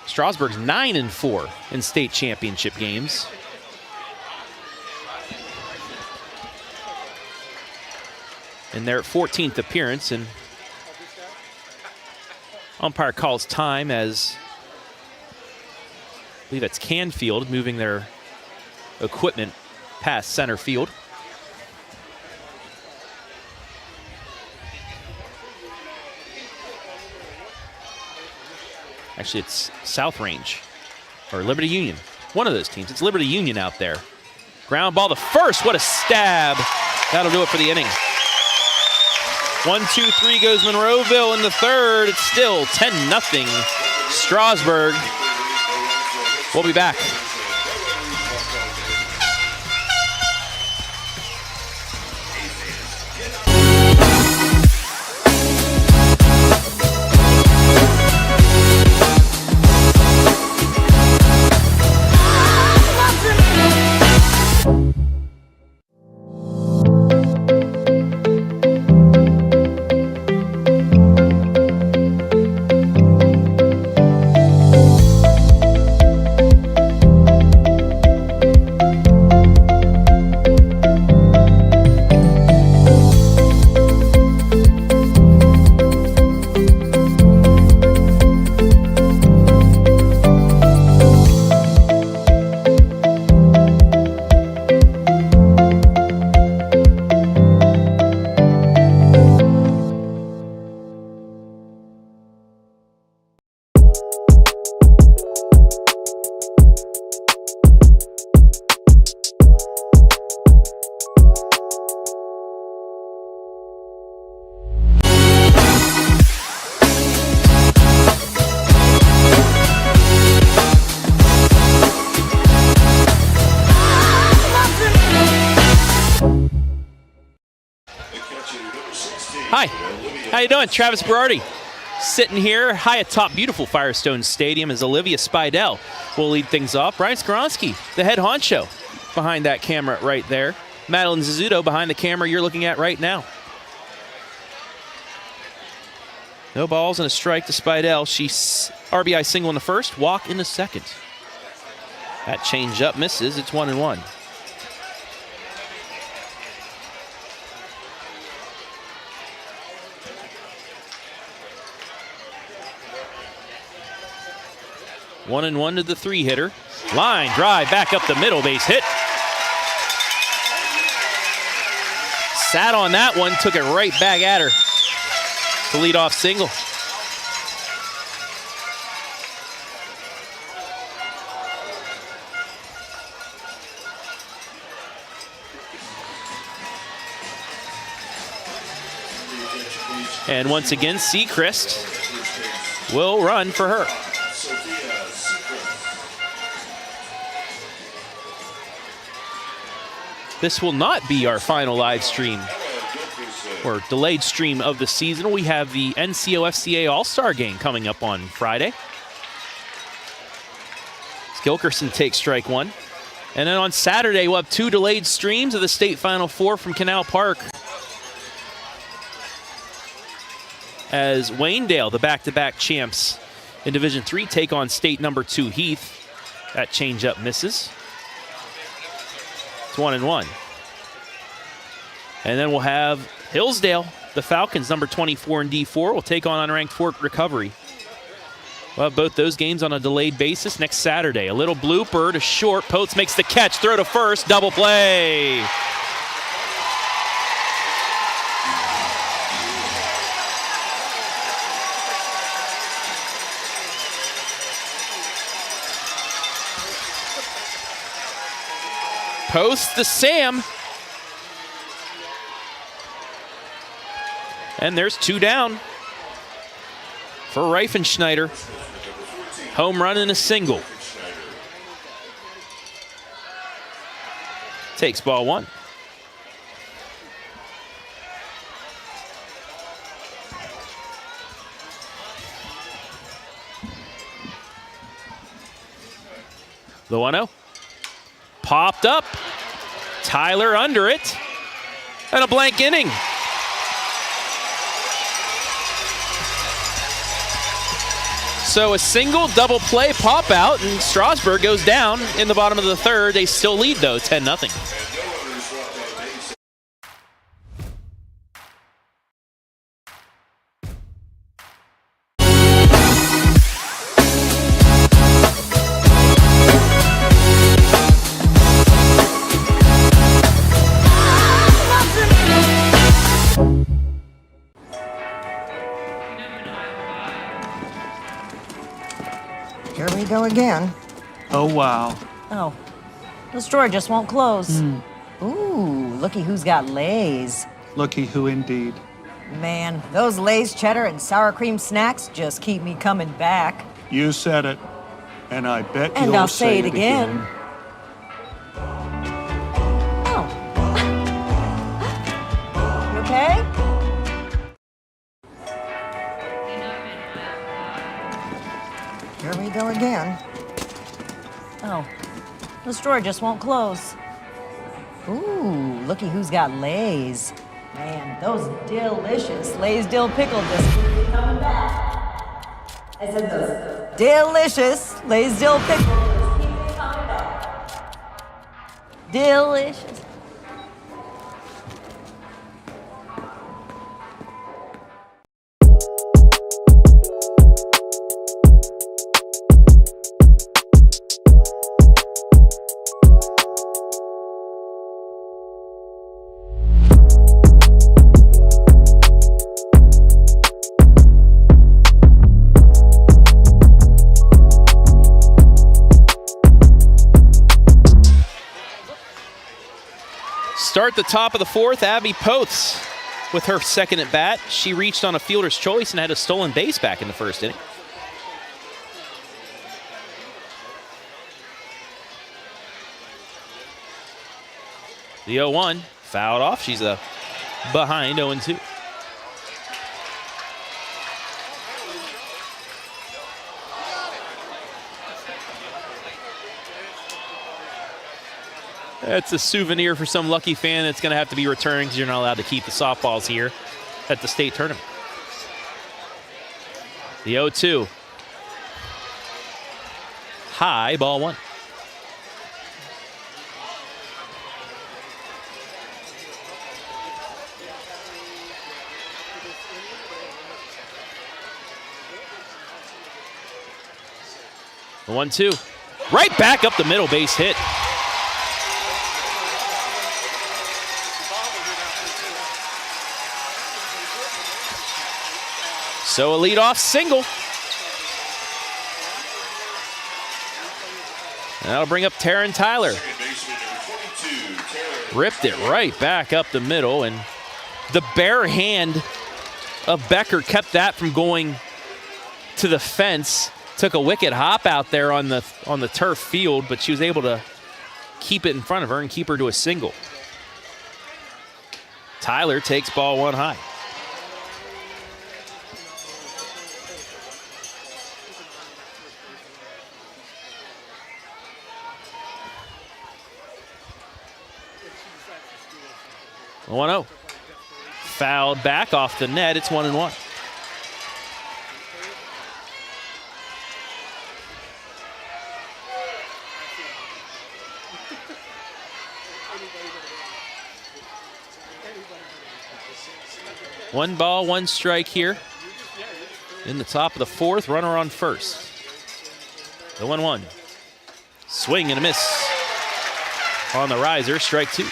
Strasburg's 9-4 in state championship games. In their 14th appearance, and umpire calls time as I believe it's Canfield moving their equipment past center field. Actually, it's South Range or Liberty Union. One of those teams. It's Liberty Union out there. Ground ball to first. What a stab. That'll do it for the inning. 1-2-3 goes Monroeville in the third. It's still 10-0 Strasburg. We'll be back. Hi, how you doing? Travis Berardi sitting here high atop beautiful Firestone Stadium as Olivia Spidell will lead things off. Brian Skronsky, the head honcho, behind that camera right there. Madeline Zizzuto behind the camera you're looking at right now. No balls and a strike to Spidell. She's RBI single in the first, walk in the second. That change up misses. It's 1-1. One and one to the three hitter. Line drive back up the middle, base hit. Sat on that one, took it right back at her. The leadoff single. And once again, Seacrest will run for her. This will not be our final live stream or delayed stream of the season. We have the NCOFCA All-Star Game coming up on Friday. Let's Gilkerson takes strike one. And then on Saturday, we'll have 2 delayed streams of the state Final Four from Canal Park, as Waynedale, the back-to-back champs in Division III, take on state number 2 Heath. That changeup misses. It's 1-1. And then we'll have Hillsdale, the Falcons, number 24 in D4, will take on unranked Fort Recovery. We'll have both those games on a delayed basis next Saturday. A little blooper to short. Potes makes the catch, throw to first, double play. Post to Sam. And there's 2 down for Reifenschneider. Home run and a single. Takes ball 1. The 1-0. Popped up. Tyler under it. And a blank inning. So a single, double play, pop out, and Strasburg goes down in the bottom of the 3rd. They still lead, though, 10-0. Here we go again. Oh, wow. Oh, this drawer just won't close. Ooh, looky who's got Lay's. Looky who indeed. Man, those Lay's cheddar and sour cream snacks just keep me coming back. You said it. And I bet And you'll I'll say it again. Oh. You okay? Here we go again. Oh, this drawer just won't close. Ooh, looky who's got Lay's. Man, those delicious Lay's dill pickle just keep me coming back. I said those delicious Lay's dill pickle just keep me coming back. Delicious. Start the top of the 4th, Abby Poths with her 2nd at bat. She reached on a fielder's choice and had a stolen base back in the 1st inning. The 0-1 fouled off. She's behind 0-2. That's a souvenir for some lucky fan that's going to have to be returned because you're not allowed to keep the softballs here at the state tournament. The 0-2. High, ball 1. The 1-2. Right back up the middle, base hit. So a leadoff single. And that'll bring up Taryn Tyler. Ripped it right back up the middle, and the bare hand of Becker kept that from going to the fence. Took a wicked hop out there on the turf field, but she was able to keep it in front of her and keep her to a single. Tyler takes ball 1 high. 1-0. Fouled back off the net. It's 1-1. One ball, one strike here. In the top of the fourth, runner on first. The 1-1. Swing and a miss on the riser, strike two.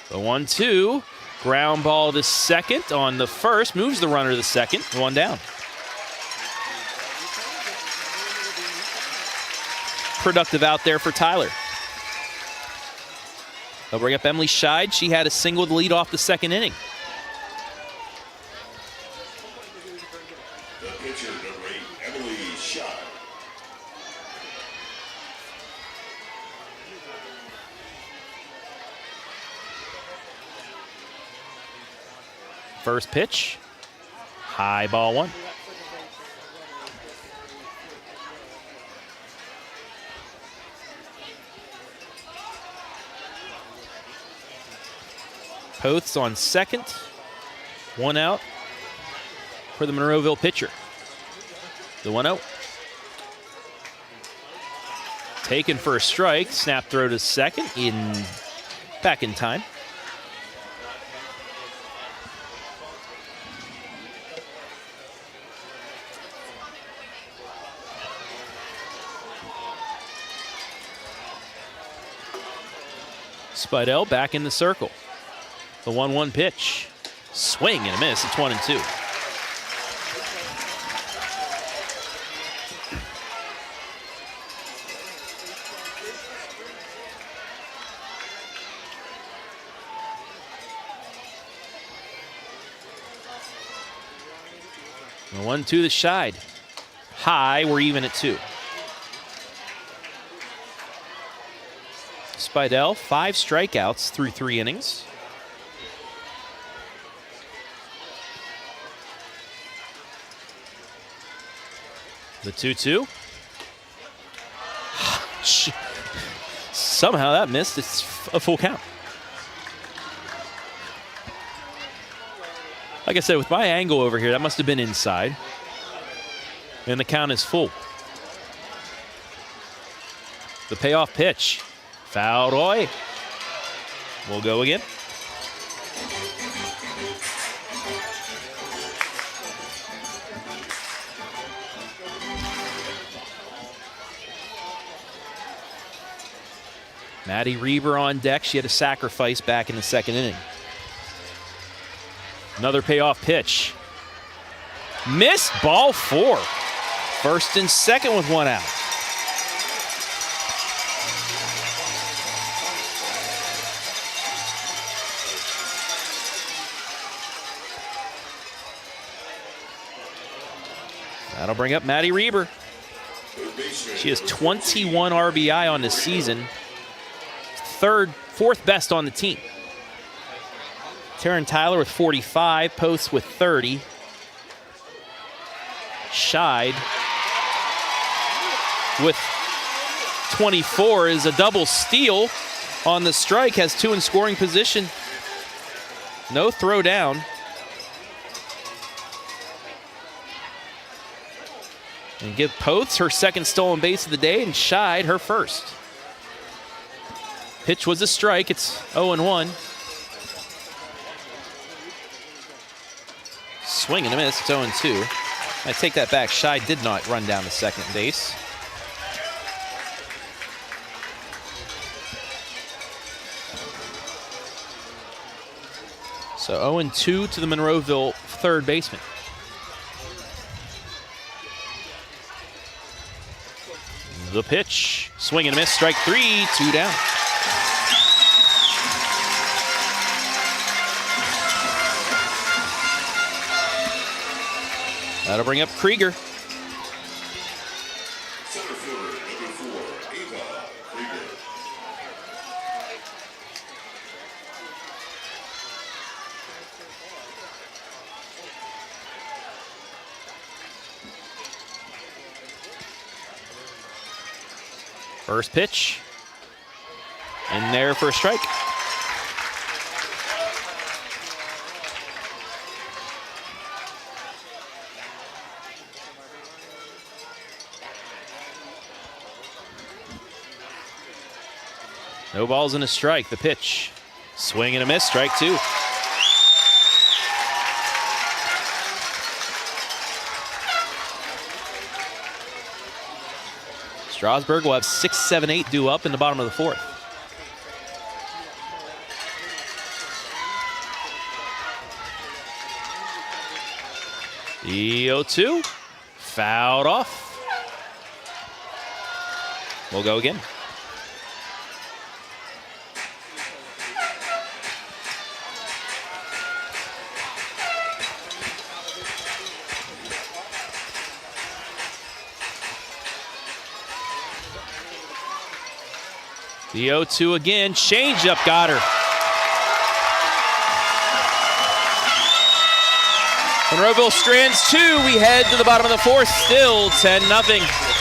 The 1-2, ground ball to second on the first, moves the runner to the second, one down. Productive out there for Tyler. They'll bring up Emily Scheid. She had a single to lead off the second inning. The pitcher, number 8, Emily Scheid. First pitch, high ball one. Poth's on second, one out for the Monroeville pitcher. The 1-0. Taken for a strike, snap throw to second, back in time. Spidell back in the circle. The 1-1 pitch. Swing and a miss. It's 1-2. The 1-2 to Scheid. High, we're even at 2. Spidell, 5 strikeouts through 3 innings. The 2-2. Somehow that missed. It's a full count. Like I said, with my angle over here, that must have been inside. And the count is full. The payoff pitch. Fouled away. We'll go again. Maddie Reber on deck. She had a sacrifice back in the second inning. Another payoff pitch. Missed, ball 4. First and second with 1 out. That'll bring up Maddie Reber. She has 21 RBI on the season. Fourth best on the team. Taryn Tyler with 45, Post with 30. Scheid with 24 is a double steal on the strike, has 2 in scoring position. No throw down. And give Poths her second stolen base of the day and Scheid her first. Pitch was a strike. It's 0-1. Swing and a miss. It's 0-2. I take that back. Scheid did not run down the second base. So 0-2 to the Monroeville third baseman. The pitch. Swing and a miss. Strike 3. 2 down. That'll bring up Krieger. Center fielder, number 4, Ava Krieger. First pitch. In there for a strike. No balls and a strike. The pitch. Swing and a miss. Strike two. Strasburg will have 6, 7, 8 due up in the bottom of the fourth. The 0-2. Fouled off. We'll go again. The 0-2 again, changeup got her. Monroeville strands two. We head to the bottom of the fourth, still 10-0.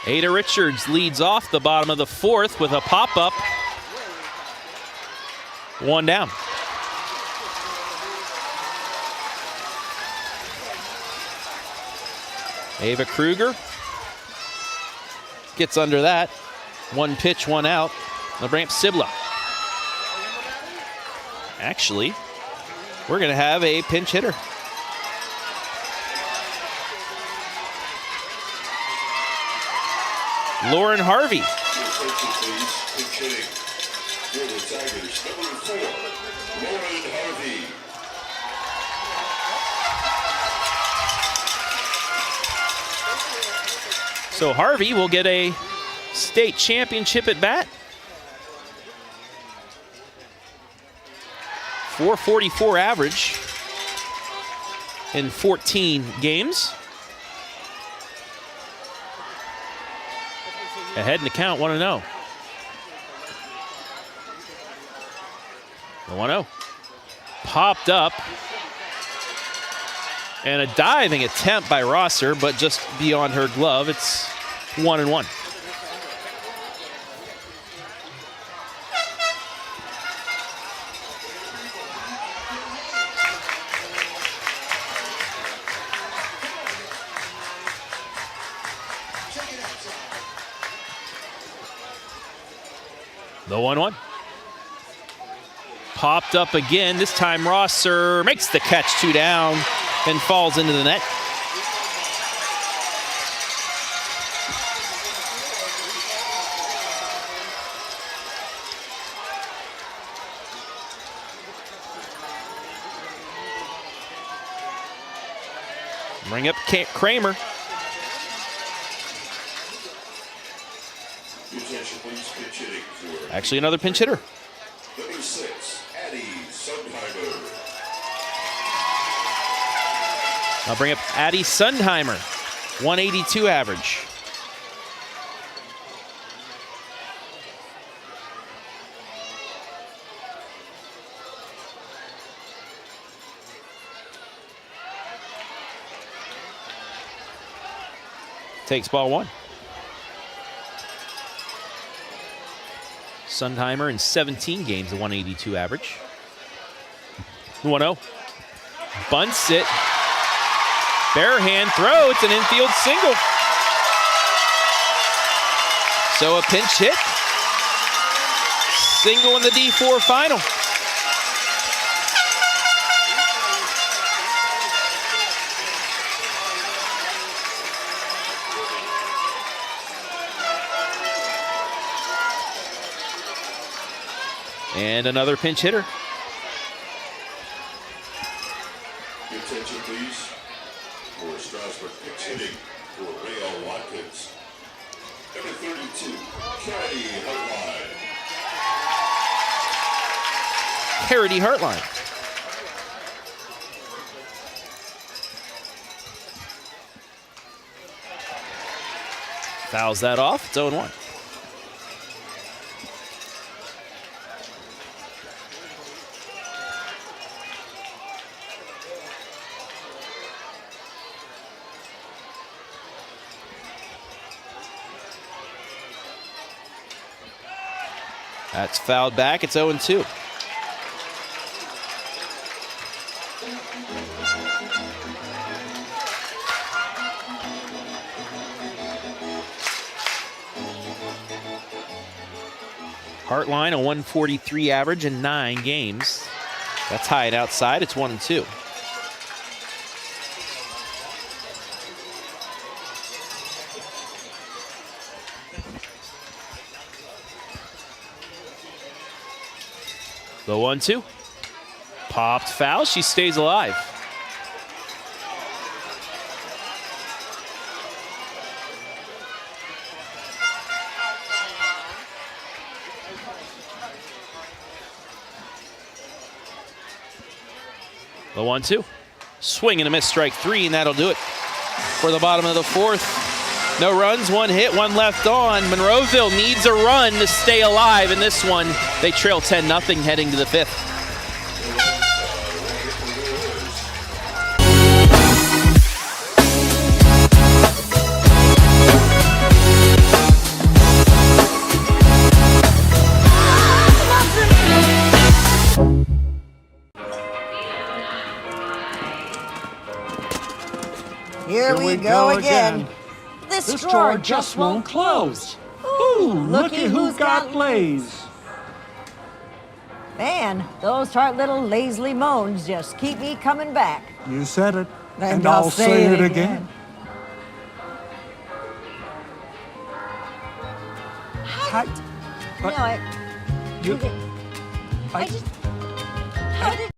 Ada Richards leads off the bottom of the fourth with a pop-up. One down. Ava Kruger gets under that. One pitch, one out. They'll bring up Sibla. Actually, we're going to have a pinch hitter. Lauren Harvey. So Harvey will get a state championship at bat. 444 average in 14 games. Ahead in the count, 1-0. The 1-0. Popped up. And a diving attempt by Rosser, but just beyond her glove. It's 1-1. The 1-1. Popped up again. This time Rosser makes the catch, 2 down, and falls into the net. Bring up Kramer. Actually, another pinch hitter. Number 6, Addie Sundheimer. I'll bring up Addie Sundheimer, 182 average. Takes ball one. Sundheimer in 17 games, a 182 average. 1-0. Bunts it. Bare hand throw. It's an infield single. So a pinch hit. Single in the D4 final. And another pinch hitter. Your attention, please. For Strasburg pitch hitting for Rael Watkins. Number 32, Kennedy Hartline. Parody Hartline. Fouls that off. It's 0-1. That's fouled back. It's 0-2. Hartline, a 143 average in 9 games. That's high and outside. It's 1-2. The 1-2. Popped foul. She stays alive. The 1-2. Swing and a miss, strike 3, and that'll do it for the bottom of the 4th. No runs, 1 hit, 1 left on. Monroeville needs a run to stay alive in this one. They trail 10-0 heading to the 5th. Here we go again. This drawer just won't close. Ooh, looky who's got lays. Man, those tart little lazily moans just keep me coming back. You said it, And I'll say it again. Hi. No, You, I just... How did...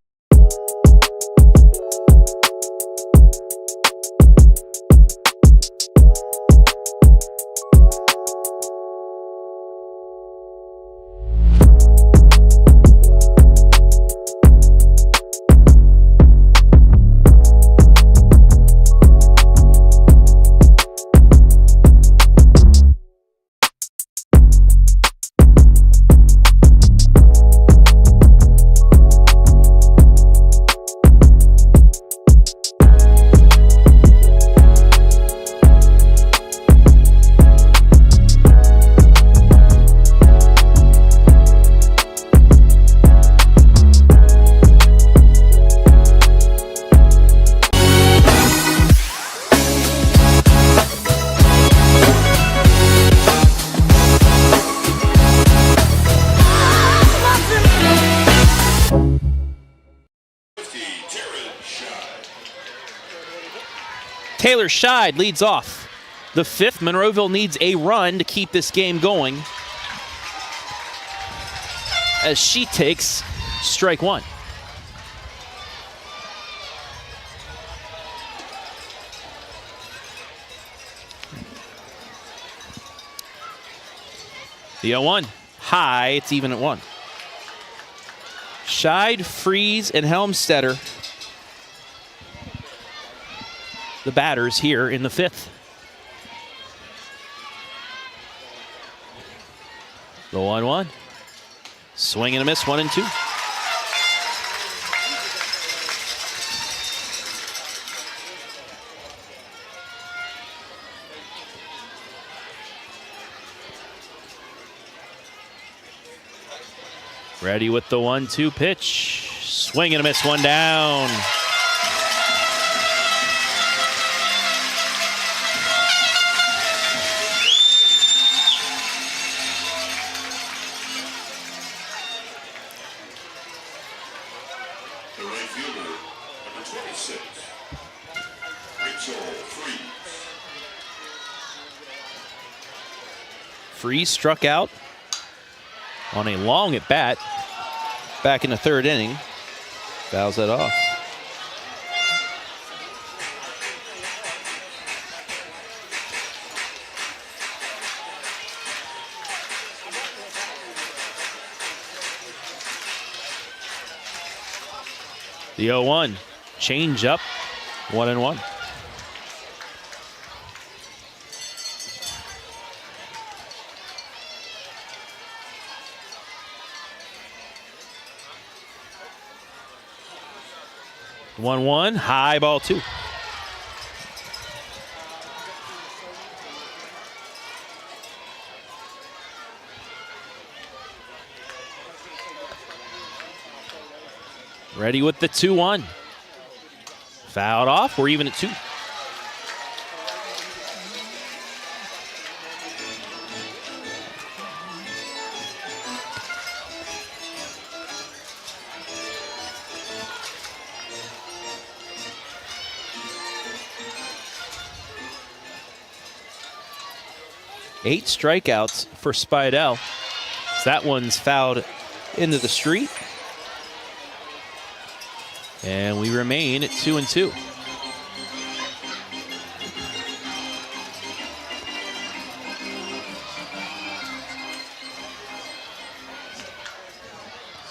Taylor Scheid leads off the 5th. Monroeville needs a run to keep this game going as she takes strike 1. The 0-1. High. It's even at 1. Scheid, Freeze, and Helmstetter, the batters here in the 5th. The 1-1. Swing and a miss, 1-2. Ready with the 1-2 pitch. Swing and a miss, one down. The right fielder, number 26, Rachel Freeze. Freeze struck out on a long at bat back in the third inning. Fouls that off. The 0-1, change up, 1-1. One, high ball 2. Ready with the 2-1. Fouled off. We're even at 2. Eight strikeouts for Spidell. So that one's fouled into the street. And we remain at 2-2.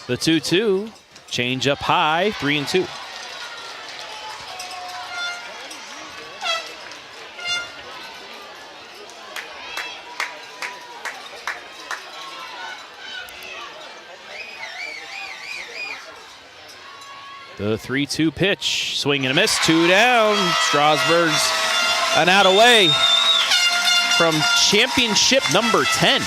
The 2-2, change up high, 3-2. The 3-2 pitch, swing and a miss, 2 down. Strasburg's an out away from championship number 10.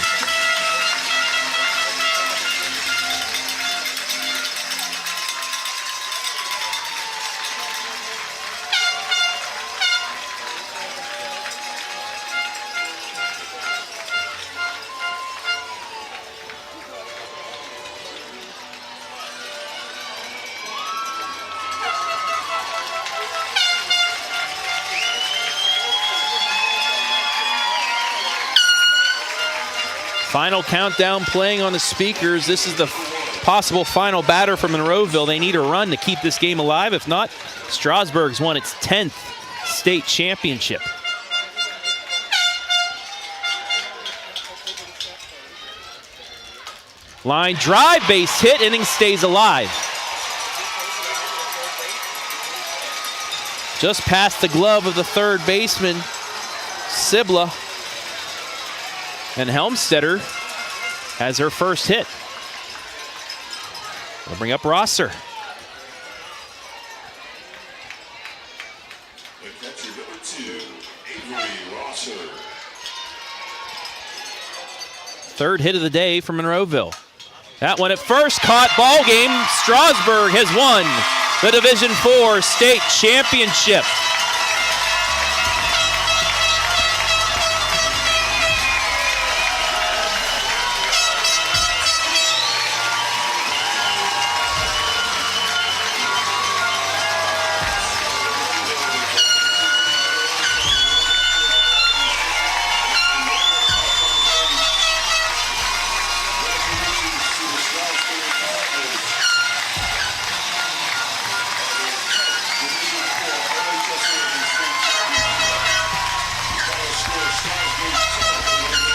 Final countdown playing on the speakers. This is the possible final batter for Monroeville. They need a run to keep this game alive. If not, Strasburg's won its 10th state championship. Line drive, base hit, inning stays alive. Just past the glove of the third baseman, Sibla. And Helmstetter has her first hit. We'll bring up Rosser. The catcher, number 2, Avery Rosser. Third hit of the day for Monroeville. That one at first, caught, ball game. Strasburg has won the Division IV state championship.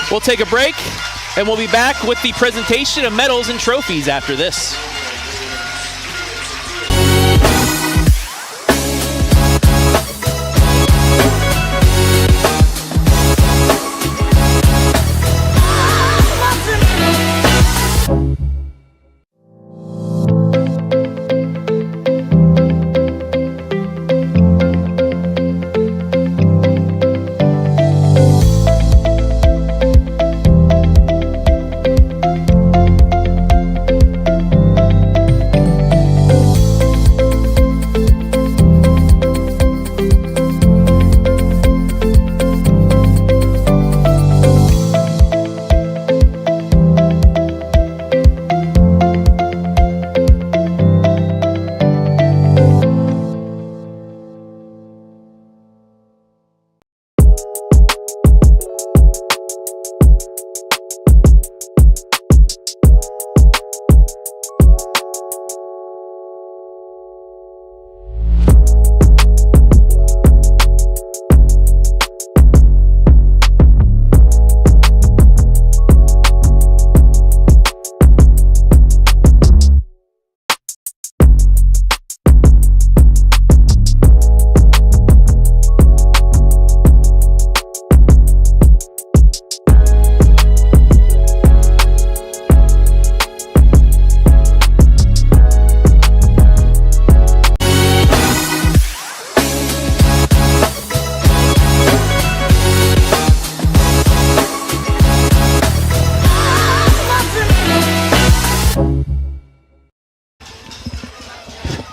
We'll take a break, and we'll be back with the presentation of medals and trophies after this.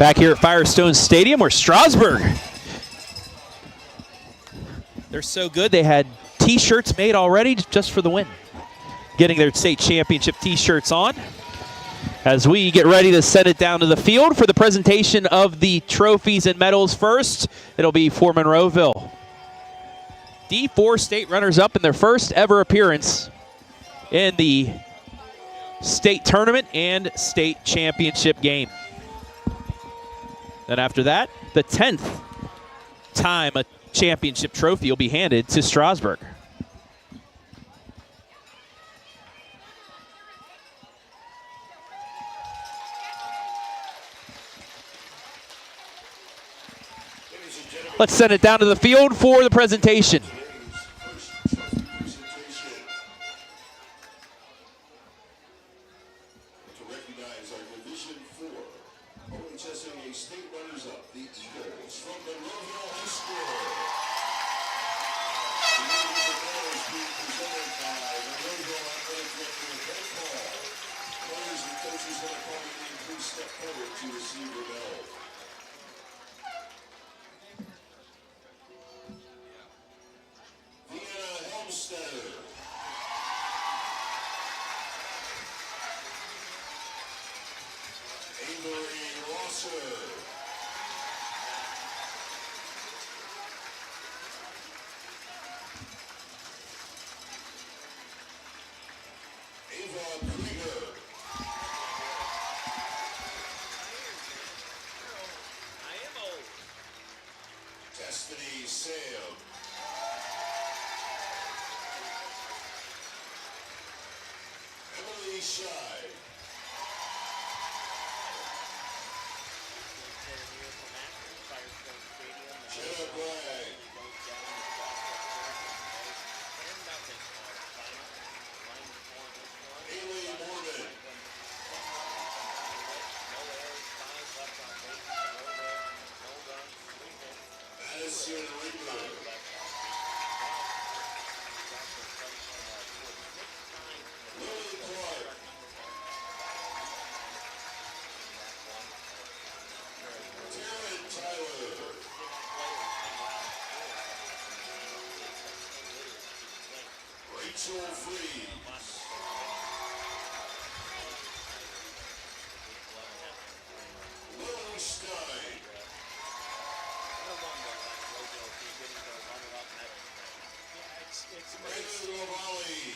Back here at Firestone Stadium, where Strasburg, they're so good they had T-shirts made already just for the win. Getting their state championship T-shirts on as we get ready to send it down to the field for the presentation of the trophies and medals. First, it'll be for Monroeville. D4 state runners-up in their first ever appearance in the state tournament and state championship game. Then after that, the 10th time a championship trophy will be handed to Strasburg. Let's send it down to the field for the presentation. To recognize our Division 4 OHSAA state runners-up, the Eagles from Monroeville High School. The Eagles and medals being presented by Monroeville Athletic Director Ben Paul. Players and coaches will accordingly please step forward to receive your medal.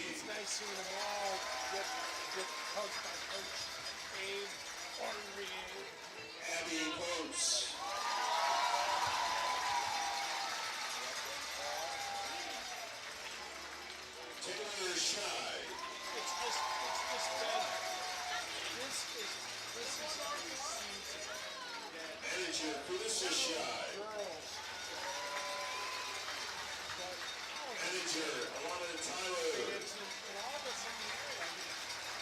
It's nice seeing them all get coached by Coach Abe Abby Coates. Taylor Shy. It's just better. This is the season that Manager Clarissa Shy. girls. Manager Alana Tyler. And all of us in the area,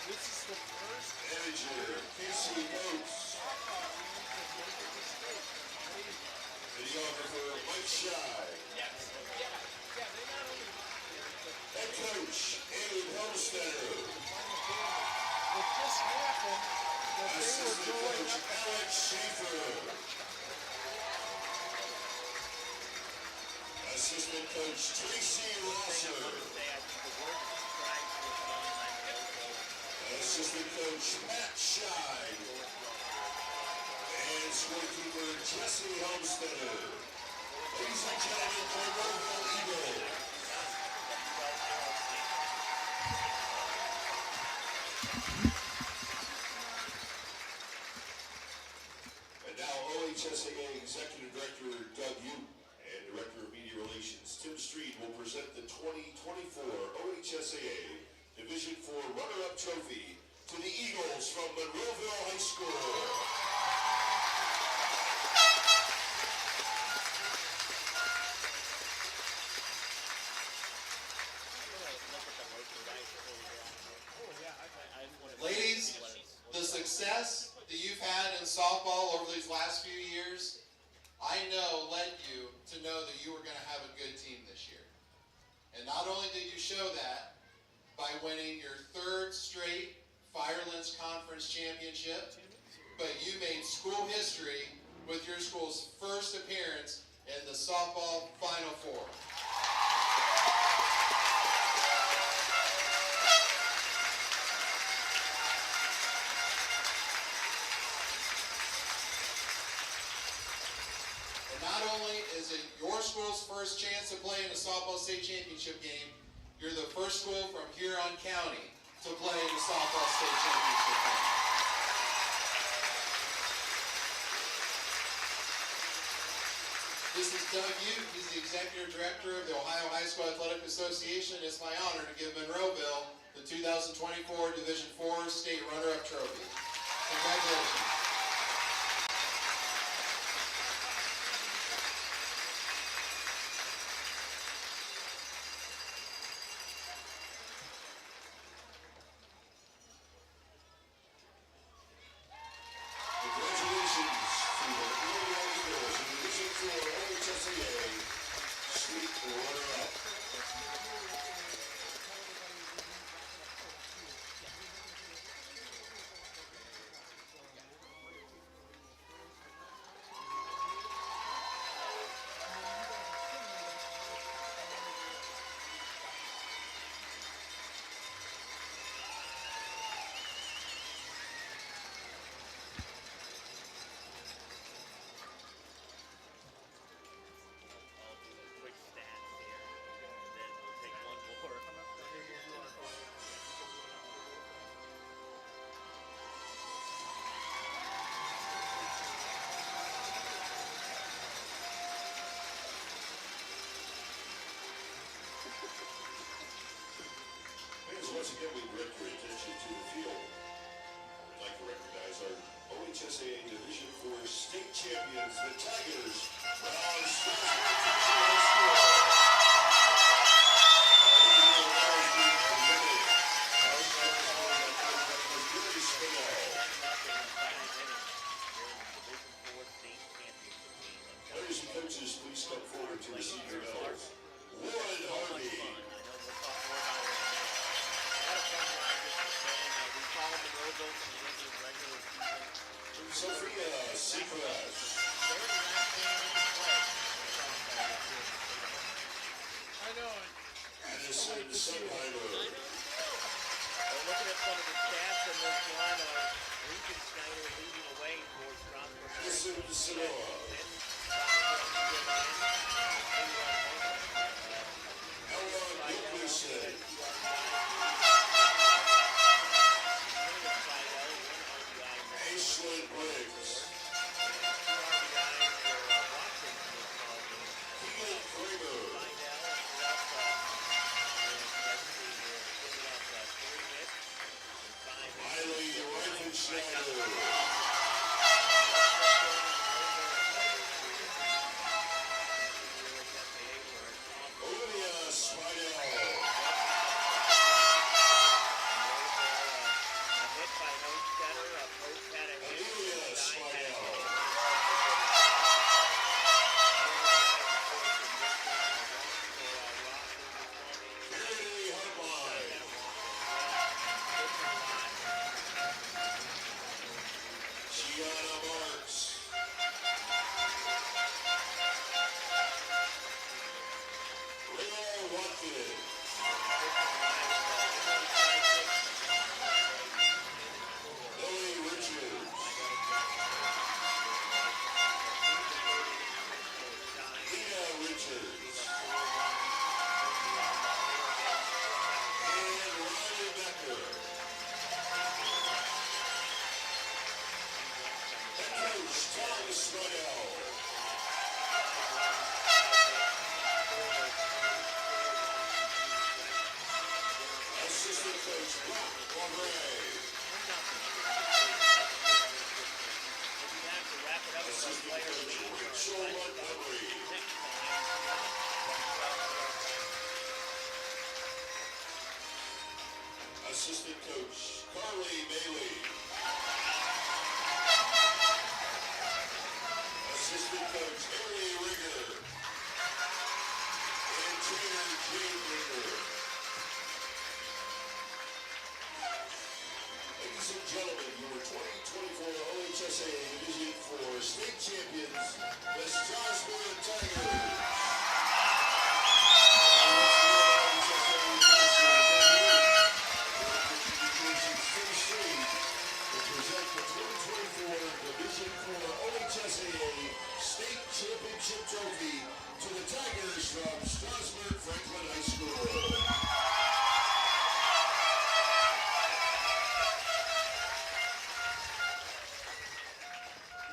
this is the first Manager Casey Coates. Videographer Mike Shy. Yes, yeah, they not only Head coach Abe Helmstetter. what just happened, that they were Assistant going coach up Alex Schaefer. Assistant coach Tracy Rosser. Assistant coach Pat Scheid. And scorekeeper Jesse Helmstetter. Ladies and gentlemen, the Monroeville Eagles. And now OHSAA Executive Director Doug Ute and Director of Media Relations Tim Street will present the 2024 OHSAA Division 4 Runner-Up Trophy to the Eagles from Monroeville High School. Ladies, the success that you've had in softball over these last few years, I know led you to know that you were going to have a good team this year. And not only did you show that by winning your third straight Firelands Conference Championship, but you made school history with your school's first appearance in the softball Final Four. And not only is it your school's first chance to play in a softball state championship game, you're the first school from Huron County to play in the softball state championship game. This is Doug Ute. He's the Executive Director of the Ohio High School Athletic Association. It's my honor to give Monroeville the 2024 Division IV State Runner-Up Trophy. Congratulations. Congratulations to the Monroeville Lady Eagles in Division IV OHSAA State Runner-Up. Once again, we direct your attention to the field. We'd like to recognize our OHSAA Division IV state champions, the Tigers, from Strasburg-Franklin Tigers. Players and coaches, please come forward to receive your medals. Berardi. Sophia Seacrest. I know it. Addison Sunheimer. Looking at some of the stats in this one, Lincoln Schneider leading away towards Strasburg. Addison Sonora. Ella Nicholson. Aislinn Briggs. Keegan Kramer. Miley Reifenschneider. Olivia Spidell. Amelia Spidell. Kennedy Hardline. Gianna Marks. Rhea Watkins. Lily Richards. Leah Richards. And Riley Becker. Head coach Tom Spidell. Assistant coach Brock Monroe. Assistant coach Rachel Montgomery. Assistant coach Carly Bailey. Assistant coach Harry Rigger. And trainer Jane Rigger. Ladies and gentlemen, your 2024 OHSAA Division IV state champion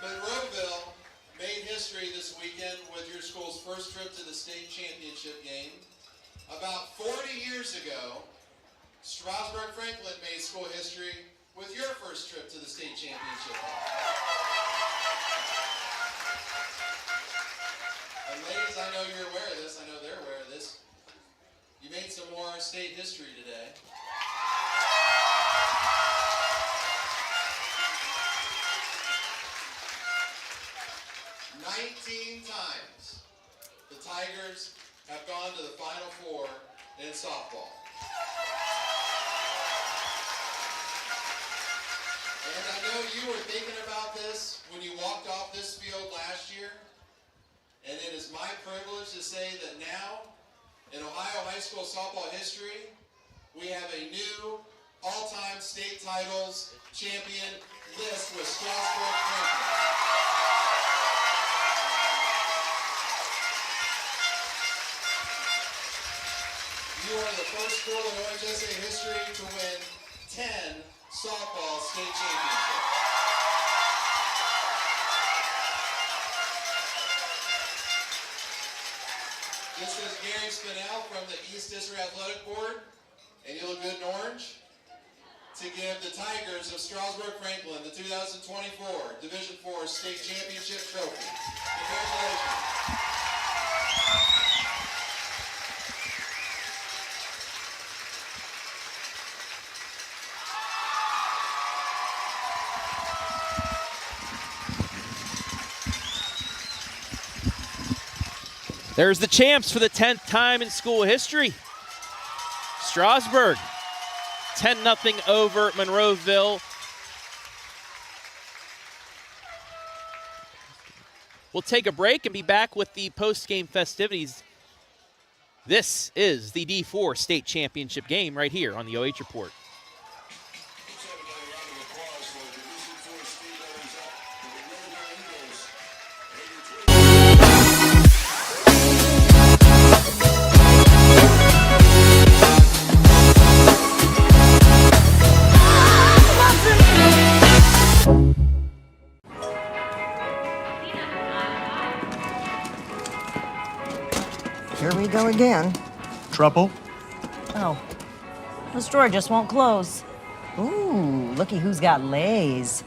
Monroeville made history this weekend with your school's first trip to the state championship game. About 40 years ago, Strasburg-Franklin made school history with your first trip to the state championship game. And ladies, I know you're aware of this. I know they're aware of this. You made some more state history today. Times the Tigers have gone to the Final Four in softball. And I know you were thinking about this when you walked off this field last year. And it is my privilege to say that now, in Ohio high school softball history, we have a new all-time state titles champion list with Strasburg-Franklin. You are the first school in OHSA history to win 10 softball state championships. This is Gary Spinell from the East District Athletic Board, and you look good in orange, to give the Tigers of Strasburg-Franklin the 2024 Division IV State Championship Trophy. Congratulations. There's the champs for the 10th time in school history. Strasburg, 10-0 over Monroeville. We'll take a break and be back with the post-game festivities. This is the D4 State Championship game right here on the OH Report. Let's have another round of applause for Division IV state runners up, the Monroeville Eagles. And your Here we go again. Trouble? Oh, the store just won't close. Ooh, looky who's got Lay's.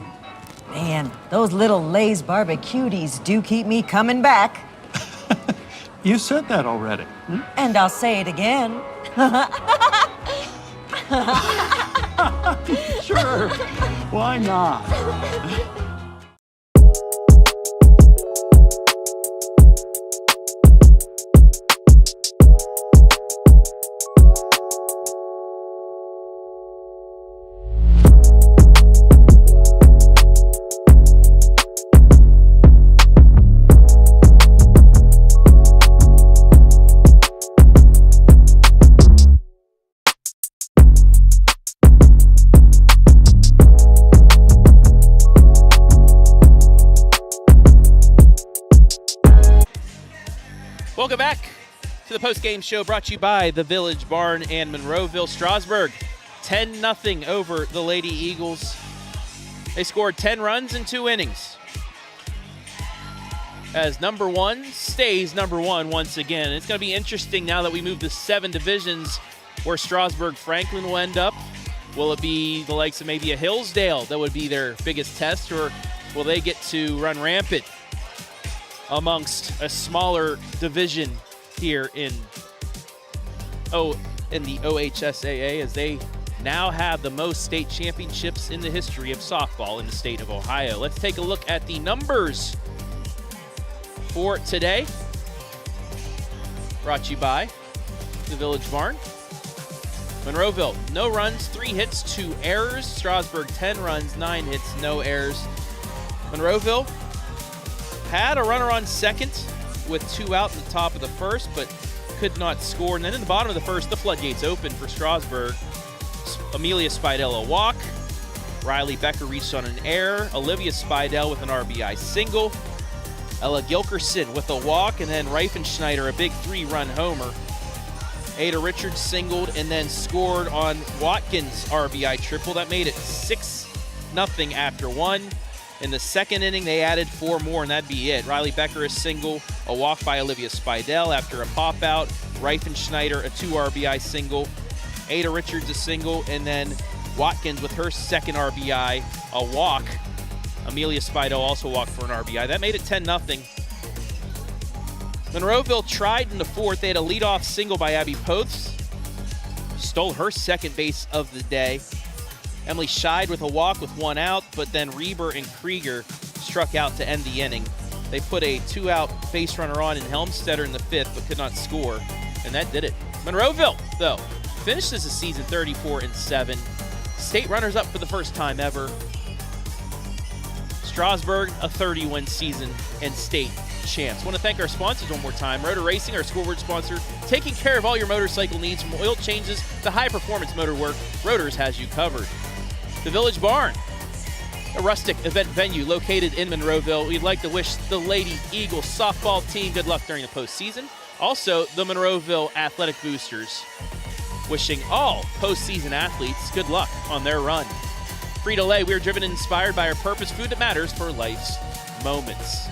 Man, those little Lay's barbecuties do keep me coming back. You said that already. And I'll say it again. Sure. Why not? Welcome back to the post-game show brought to you by the Village Barn and Monroeville. Strasburg, 10-0 over the Lady Eagles. They scored 10 runs in 2 innings. As number one stays number one once again. It's going to be interesting now that we move to 7 divisions where Strasburg-Franklin will end up. Will it be the likes of maybe a Hillsdale that would be their biggest test, or will they get to run rampant amongst a smaller division here in the OHSAA, as they now have the most state championships in the history of softball in the state of Ohio. Let's take a look at the numbers for today. Brought to you by the Village Barn. Monroeville, no runs, 3 hits, 2 errors. Strasburg, 10 runs, 9 hits, no errors. Monroeville had a runner on second with 2 out in the top of the first, but could not score. And then in the bottom of the first, the floodgates opened for Strasburg. Amelia Spidell a walk. Riley Becker reached on an error. Olivia Spidell with an RBI single. Ella Gilkerson with a walk, and then Reifenschneider a big 3-run homer. Ada Richards singled and then scored on Watkins' RBI triple. That made it 6-0 after 1. In the second inning, they added 4 more, and that'd be it. Riley Becker a single, a walk by Olivia Spidell after a pop-out. Reifenschneider a 2 RBI single. Ada Richards a single, and then Watkins with her second RBI, a walk. Amelia Spidell also walked for an RBI. That made it 10-0. Monroeville tried in the fourth. They had a leadoff single by Abby Poths. Stole her second base of the day. Emily Scheid with a walk with 1 out, but then Reber and Krieger struck out to end the inning. They put a 2-out base runner on in Helmstetter in the 5th, but could not score, and that did it. Monroeville, though, finishes the season 34-7. State runners up for the first time ever. Strasburg, a 30-win season, and state champs. I want to thank our sponsors one more time. ROEDER Racing, our scoreboard sponsor, taking care of all your motorcycle needs from oil changes to high-performance motor work. ROEDER's has you covered. The Village Barn, a rustic event venue located in Monroeville. We'd like to wish the Lady Eagles softball team good luck during the postseason. Also, the Monroeville Athletic Boosters, wishing all postseason athletes good luck on their run. FRITO, we are driven and inspired by our purpose, food that matters for life's moments.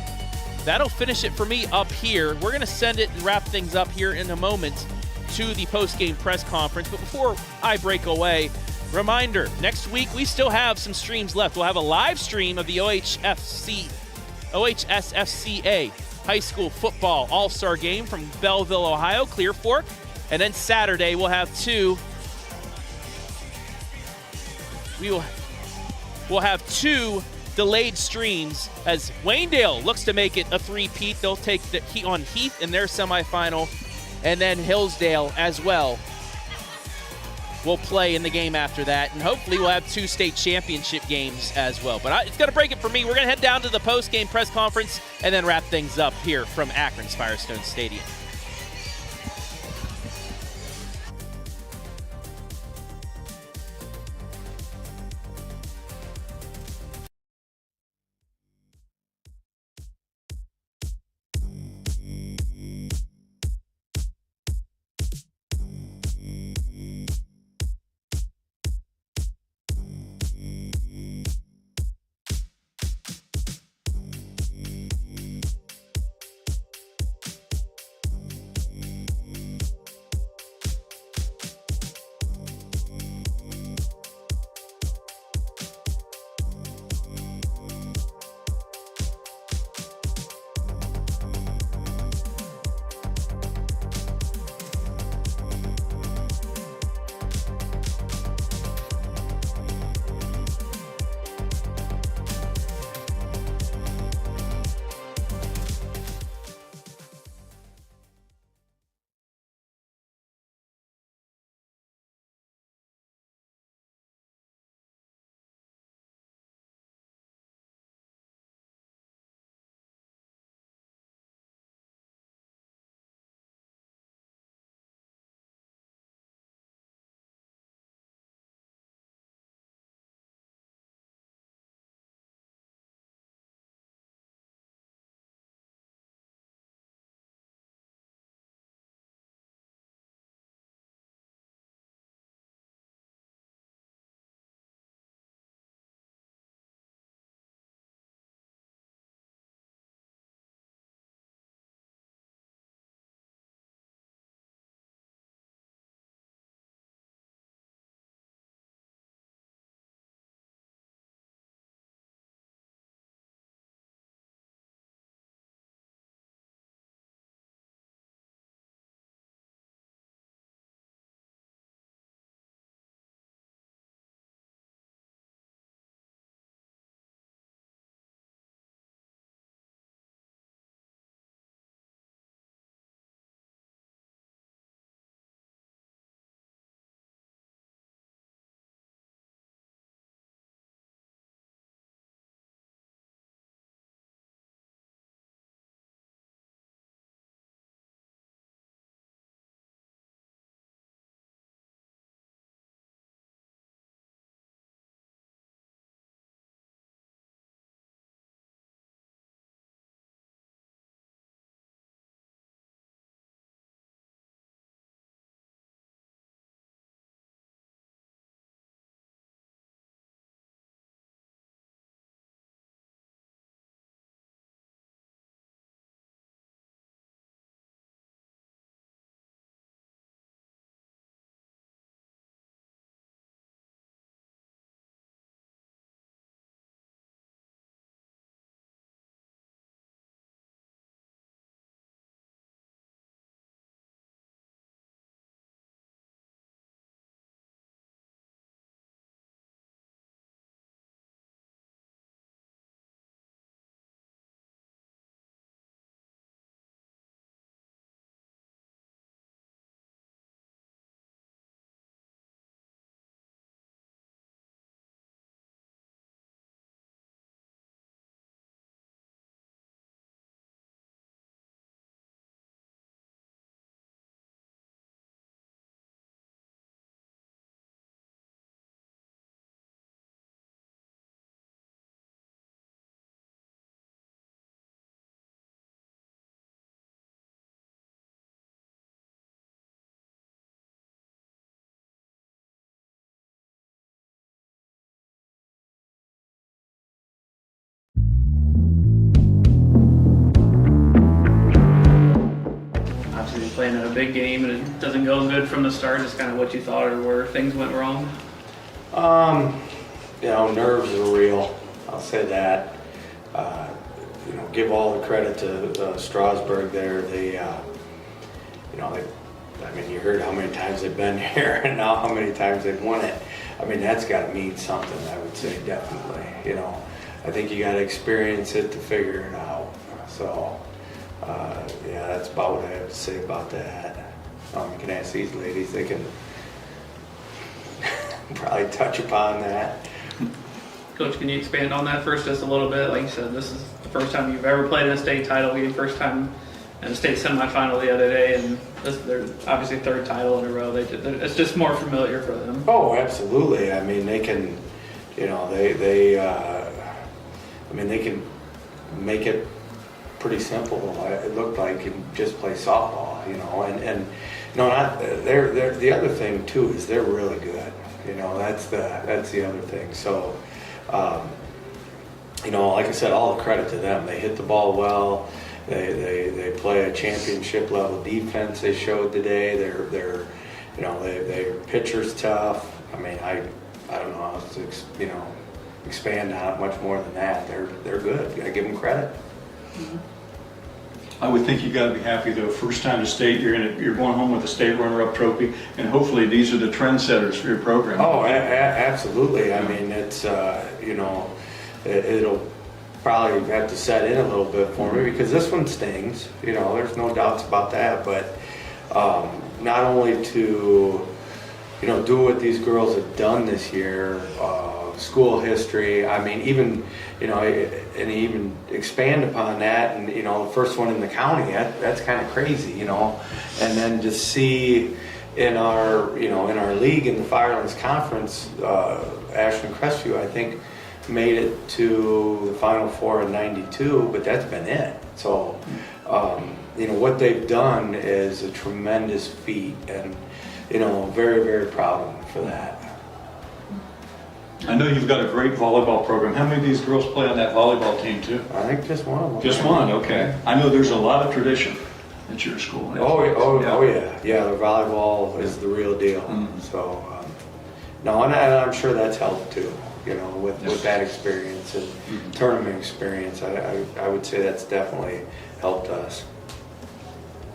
That'll finish it for me up here. We're going to send it and wrap things up here in a moment to the post-game press conference. But before I break away, reminder, next week we still have some streams left. We'll have a live stream of the OHSFCA High School Football All-Star Game from Belleville, Ohio, Clear Fork. And then Saturday we'll have we'll have two delayed streams as Waynedale looks to make it a three-peat. They'll take the Heat on Heath in their semifinal, and then Hillsdale as well will play in the game after that, and hopefully we'll have 2 state championship games as well. But it's going to break it for me. We're going to head down to the post-game press conference and then wrap things up here from Akron's Firestone Stadium. big game and it doesn't go good from the start, is kind of what you thought, or where things went wrong? You know, nerves are real. I'll say that. You know, give all the credit to Strasburg there. They, you know, I mean, you heard how many times they've been here and now how many times they've won it. I mean, that's got to mean something, I would say, definitely. You know, I think you got to experience it to figure it out. So, yeah, that's about what I have to say about that. You can ask these ladies, they can probably touch upon that. Coach, can you expand on that first just a little bit? Like you said, this is the first time you've ever played in a state title game, first time in a state semifinal the other day, and this is their obviously third title in a row. It's just more familiar for them. Oh, absolutely. I mean, they can, you know, I mean, they can make it pretty simple. It looked like you just play softball, you know, and no, not they're the other thing too is they're really good. You know, that's the other thing. So, you know, like I said, all the credit to them. They hit the ball well. They play a championship level defense. They showed today. They're you know, their pitcher's tough. I mean, I don't know how to you know expand on it much more than that. They're good. Got to give them credit. Mm-hmm. I would think you got to be happy though. First time to state, you're going home with a state runner-up trophy, and hopefully these are the trendsetters for your program. Oh, absolutely. I mean, it's you know, it'll probably have to set in a little bit for me because this one stings. You know, there's no doubts about that. But not only to you know do what these girls have done this year, school history. I mean, even you know, and even expand upon that, and you know, the first one in the county. That's kind of crazy, you know. And then to see in our you know in our league in the Firelands Conference, Ashland Crestview, I think made it to the Final Four in '92, but that's been it. So, you know, what they've done is a tremendous feat, and you know, very, very proud of them for that. I know you've got a great volleyball program. How many of these girls play on that volleyball team too? I think just one of them. Just one, okay. I know there's a lot of tradition at your school. Oh yeah. The volleyball is the real deal. Mm-hmm. So, no, and I'm sure that's helped too. You know, with that experience and tournament experience, I would say that's definitely helped us.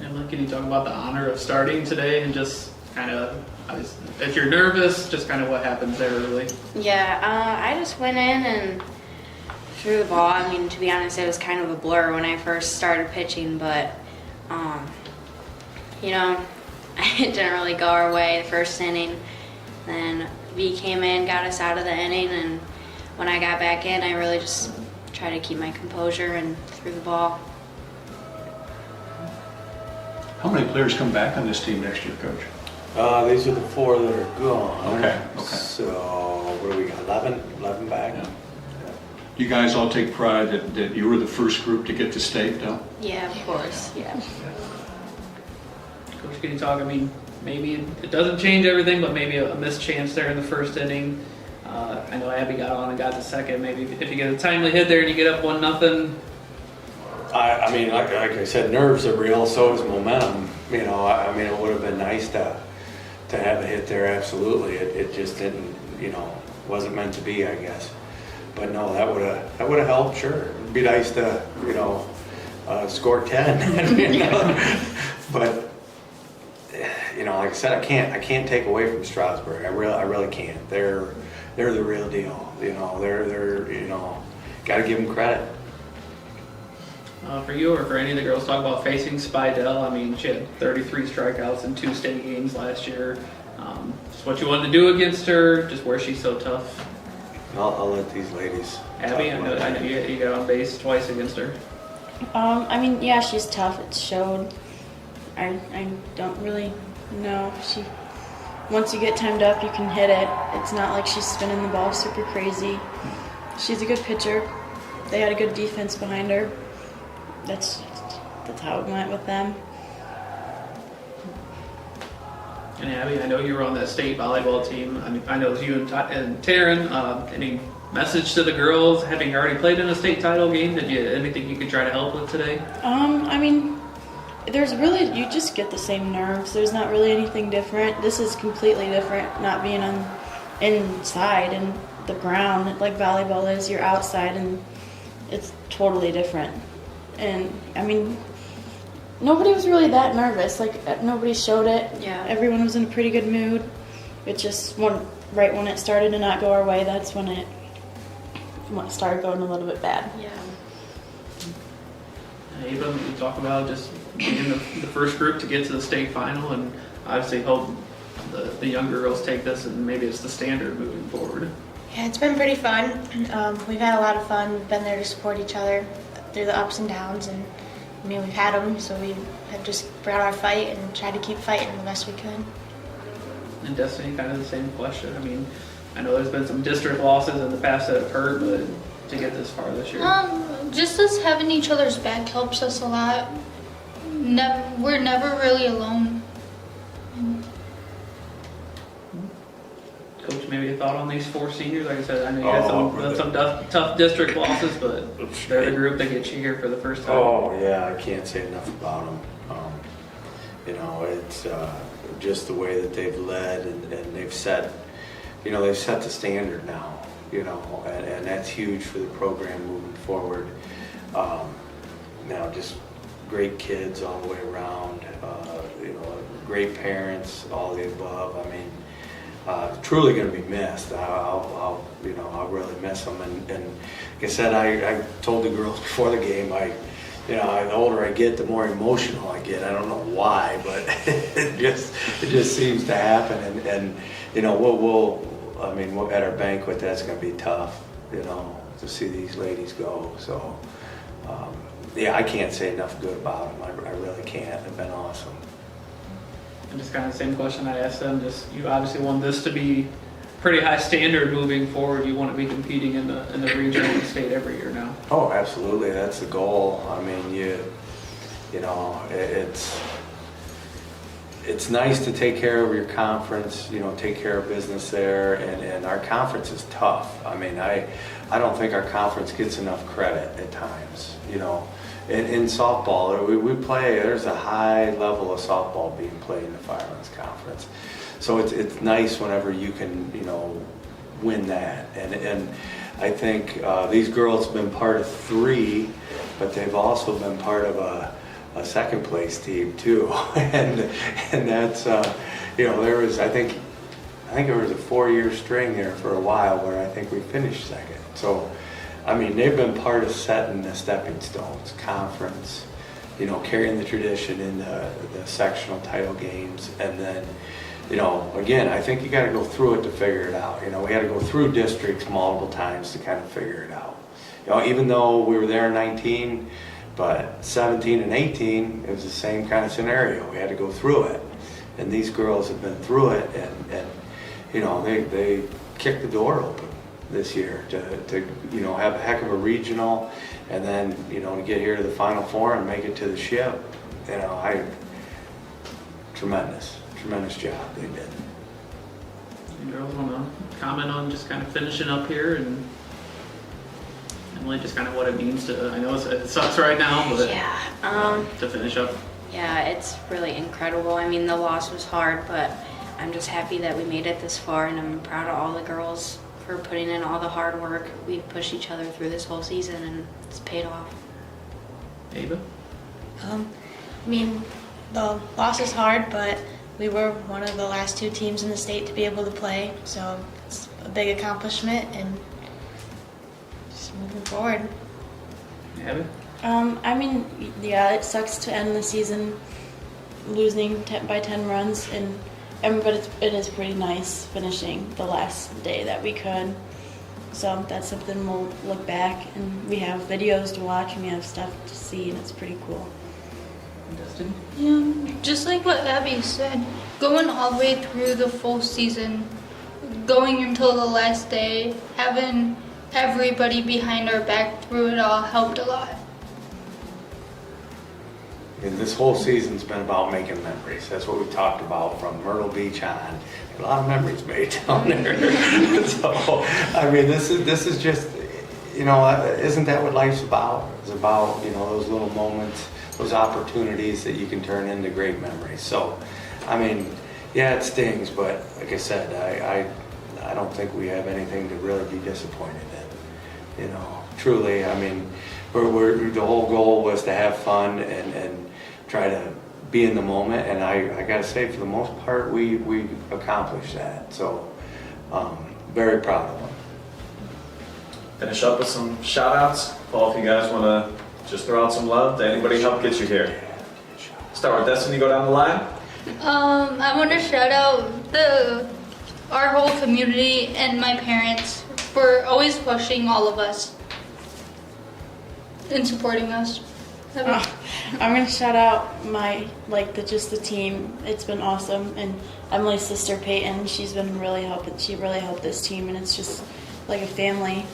And can you talk about the honor of starting today and just kind of, if you're nervous, just kind of what happens there really? Yeah, I just went in and threw the ball. I mean, to be honest, it was kind of a blur when I first started pitching, but, you know, it didn't really go our way the first inning. Then V came in, got us out of the inning, and when I got back in, I really just tried to keep my composure and threw the ball. How many players come back on this team next year, Coach? These are the 4 that are gone. Okay. So, what do we got, 11 back? Yeah. You guys all take pride that you were the first group to get to state, no? Yeah, of course, yeah. Coach, can you talk, I mean, maybe it doesn't change everything, but maybe a missed chance there in the first inning. I know Abby got on and got the second. Maybe if you get a timely hit there and you get up 1-0. I mean, like I said, nerves are real, so is momentum. You know, I mean, it would have been nice to have a hit there, absolutely. It just didn't, you know, wasn't meant to be, I guess. But no, that would have helped, sure. It'd be nice to, you know, score 10. You know? But you know, like I said, I can't take away from Strasburg. I really can't. They're the real deal. You know, they're you know, got to give them credit. For you or for any of the girls, talk about facing Spidell. I mean, she had 33 strikeouts in 2 state games last year. Just what you wanted to do against her, just where she's so tough. I'll let these ladies. Abby, I know you got on base twice against her. I mean, yeah, she's tough. It showed. I don't really know. Once you get timed up, you can hit it. It's not like she's spinning the ball super crazy. She's a good pitcher. They had a good defense behind her. That's how it went with them. And Abby, I know you were on that state volleyball team. I mean, I know it was you and Taryn. Any message to the girls, having already played in a state title game? Anything you could try to help with today? I mean, there's really, you just get the same nerves. There's not really anything different. This is completely different, not being inside and the ground like volleyball is. You're outside and it's totally different. And I mean, nobody was really that nervous. Like, nobody showed it. Yeah. Everyone was in a pretty good mood. It just, right when it started to not go our way, that's when it started going a little bit bad. Yeah. Ava, you talk about just being the first group to get to the state final, and obviously hope the younger girls take this and maybe it's the standard moving forward. Yeah, it's been pretty fun. We've had a lot of fun. We've been there to support each other through the ups and downs, and I mean, we've had them, so we have just brought our fight and tried to keep fighting the best we could. And Destiny, kind of the same question. I mean, I know there's been some district losses in the past that have hurt, but to get this far this year. Just us having each other's back helps us a lot. We're never really alone. Coach, maybe a thought on these 4 seniors? Like I said, I know you had some tough district losses, but they're the group that gets you here for the first time. Oh yeah, I can't say enough about them. You know, it's just the way that they've led and they've set, you know, they've set the standard now. You know, and that's huge for the program moving forward. Now, just great kids all the way around. You know, great parents, all the above. I mean, truly going to be missed. I'll really miss them. And like I said, I told the girls before the game, the older I get, the more emotional I get. I don't know why, but it just seems to happen. And you know, at our banquet, that's going to be tough, you know, to see these ladies go. So, yeah, I can't say enough good about them. I really can't. They've been awesome. And just kind of the same question I asked them. Just, you obviously want this to be pretty high standard moving forward. You want to be competing in the regional and state every year now. Oh, absolutely. That's the goal. I mean, you know, it's nice to take care of your conference, you know, take care of business there, and our conference is tough. I mean, I don't think our conference gets enough credit at times, you know. In softball, we play, there's a high level of softball being played in the Firelands Conference. So it's nice whenever you can, you know, win that. And I think these girls have been part of 3, but they've also been part of a second place team too. and that's, you know, there was, I think there was a 4-year string there for a while where I think we finished second. So, I mean, they've been part of setting the stepping stones, conference, you know, carrying the tradition in the sectional title games. And then, you know, again, I think you got to go through it to figure it out. You know, we had to go through districts multiple times to kind of figure it out. You know, even though we were there in 19, but 17 and 18, it was the same kind of scenario. We had to go through it. And these girls have been through it, and you know, they kicked the door open this year to you know, have a heck of a regional, and then, you know, to get here to the Final Four and make it to the ship. You know, tremendous job they did. You girls want to comment on just kind of finishing up here and really just kind of what it means to, I know it sucks right now, but yeah, to finish up. Yeah, it's really incredible. I mean, the loss was hard, but I'm just happy that we made it this far, and I'm proud of all the girls for putting in all the hard work. We pushed each other through this whole season, and it's paid off. Ava? I mean, the loss is hard, but we were one of the last 2 teams in the state to be able to play, so it's a big accomplishment, and just moving forward. Abby? I mean, yeah, it sucks to end the season losing by 10 runs, but it is pretty nice finishing the last day that we could. So that's something we'll look back, and we have videos to watch, and we have stuff to see, and it's pretty cool. Dustin? Yeah, just like what Abby said, going all the way through the full season, going until the last day, having everybody behind our back through it all helped a lot. And this whole season's been about making memories. That's what we talked about from Myrtle Beach on. A lot of memories made down there. So, I mean, this is just, you know, isn't that what life's about? It's about, you know, those little moments, those opportunities that you can turn into great memories. So, I mean, yeah, it stings, but like I said, I don't think we have anything to really be disappointed in. You know, truly, I mean, the whole goal was to have fun and try to be in the moment, and I gotta say, for the most part, we accomplished that. So, very proud of them. Finish up with some shout outs. Paul, if you guys want to just throw out some love to anybody help get you here. Start with Destiny, go down the line. I want to shout out our whole community and my parents for always pushing all of us and supporting us. I'm gonna shout out just the team. It's been awesome, and Emily's sister Peyton. She's been really helping. She really helped this team, and it's just like a family.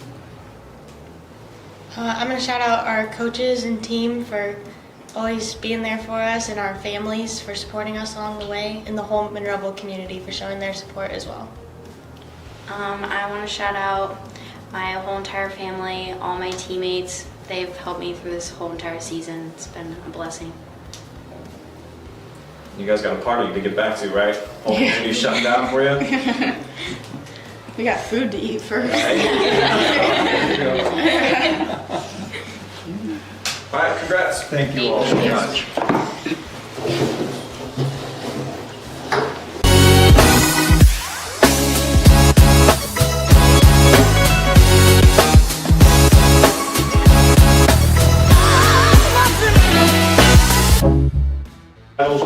I'm going to shout out our coaches and team for always being there for us, and our families for supporting us along the way, and the whole Monroeville community for showing their support as well. I want to shout out my whole entire family, all my teammates. They've helped me through this whole entire season. It's been a blessing. You guys got a party to get back to, right? Whole community shutting down for you? We got food to eat first. All right, congrats. Thank you all so much.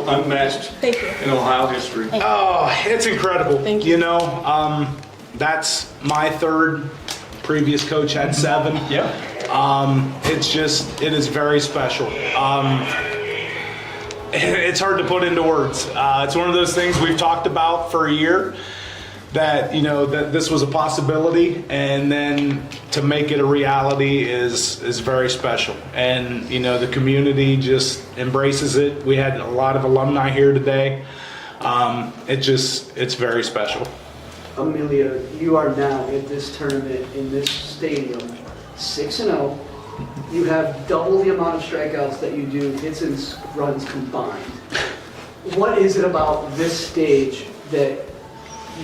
Unmatched in Ohio history. Oh, it's incredible. Thank you. You know, that's my third. Previous coach had 7. Yeah. It is very special. It's hard to put into words. It's one of those things we've talked about for a year, that, you know, that this was a possibility, and then to make it a reality is very special. And, you know, the community just embraces it. We had a lot of alumni here today. It's very special. Amelia, you are now at this tournament in this stadium, 6-0. You have double the amount of strikeouts that you do hits and runs combined. What is it about this stage that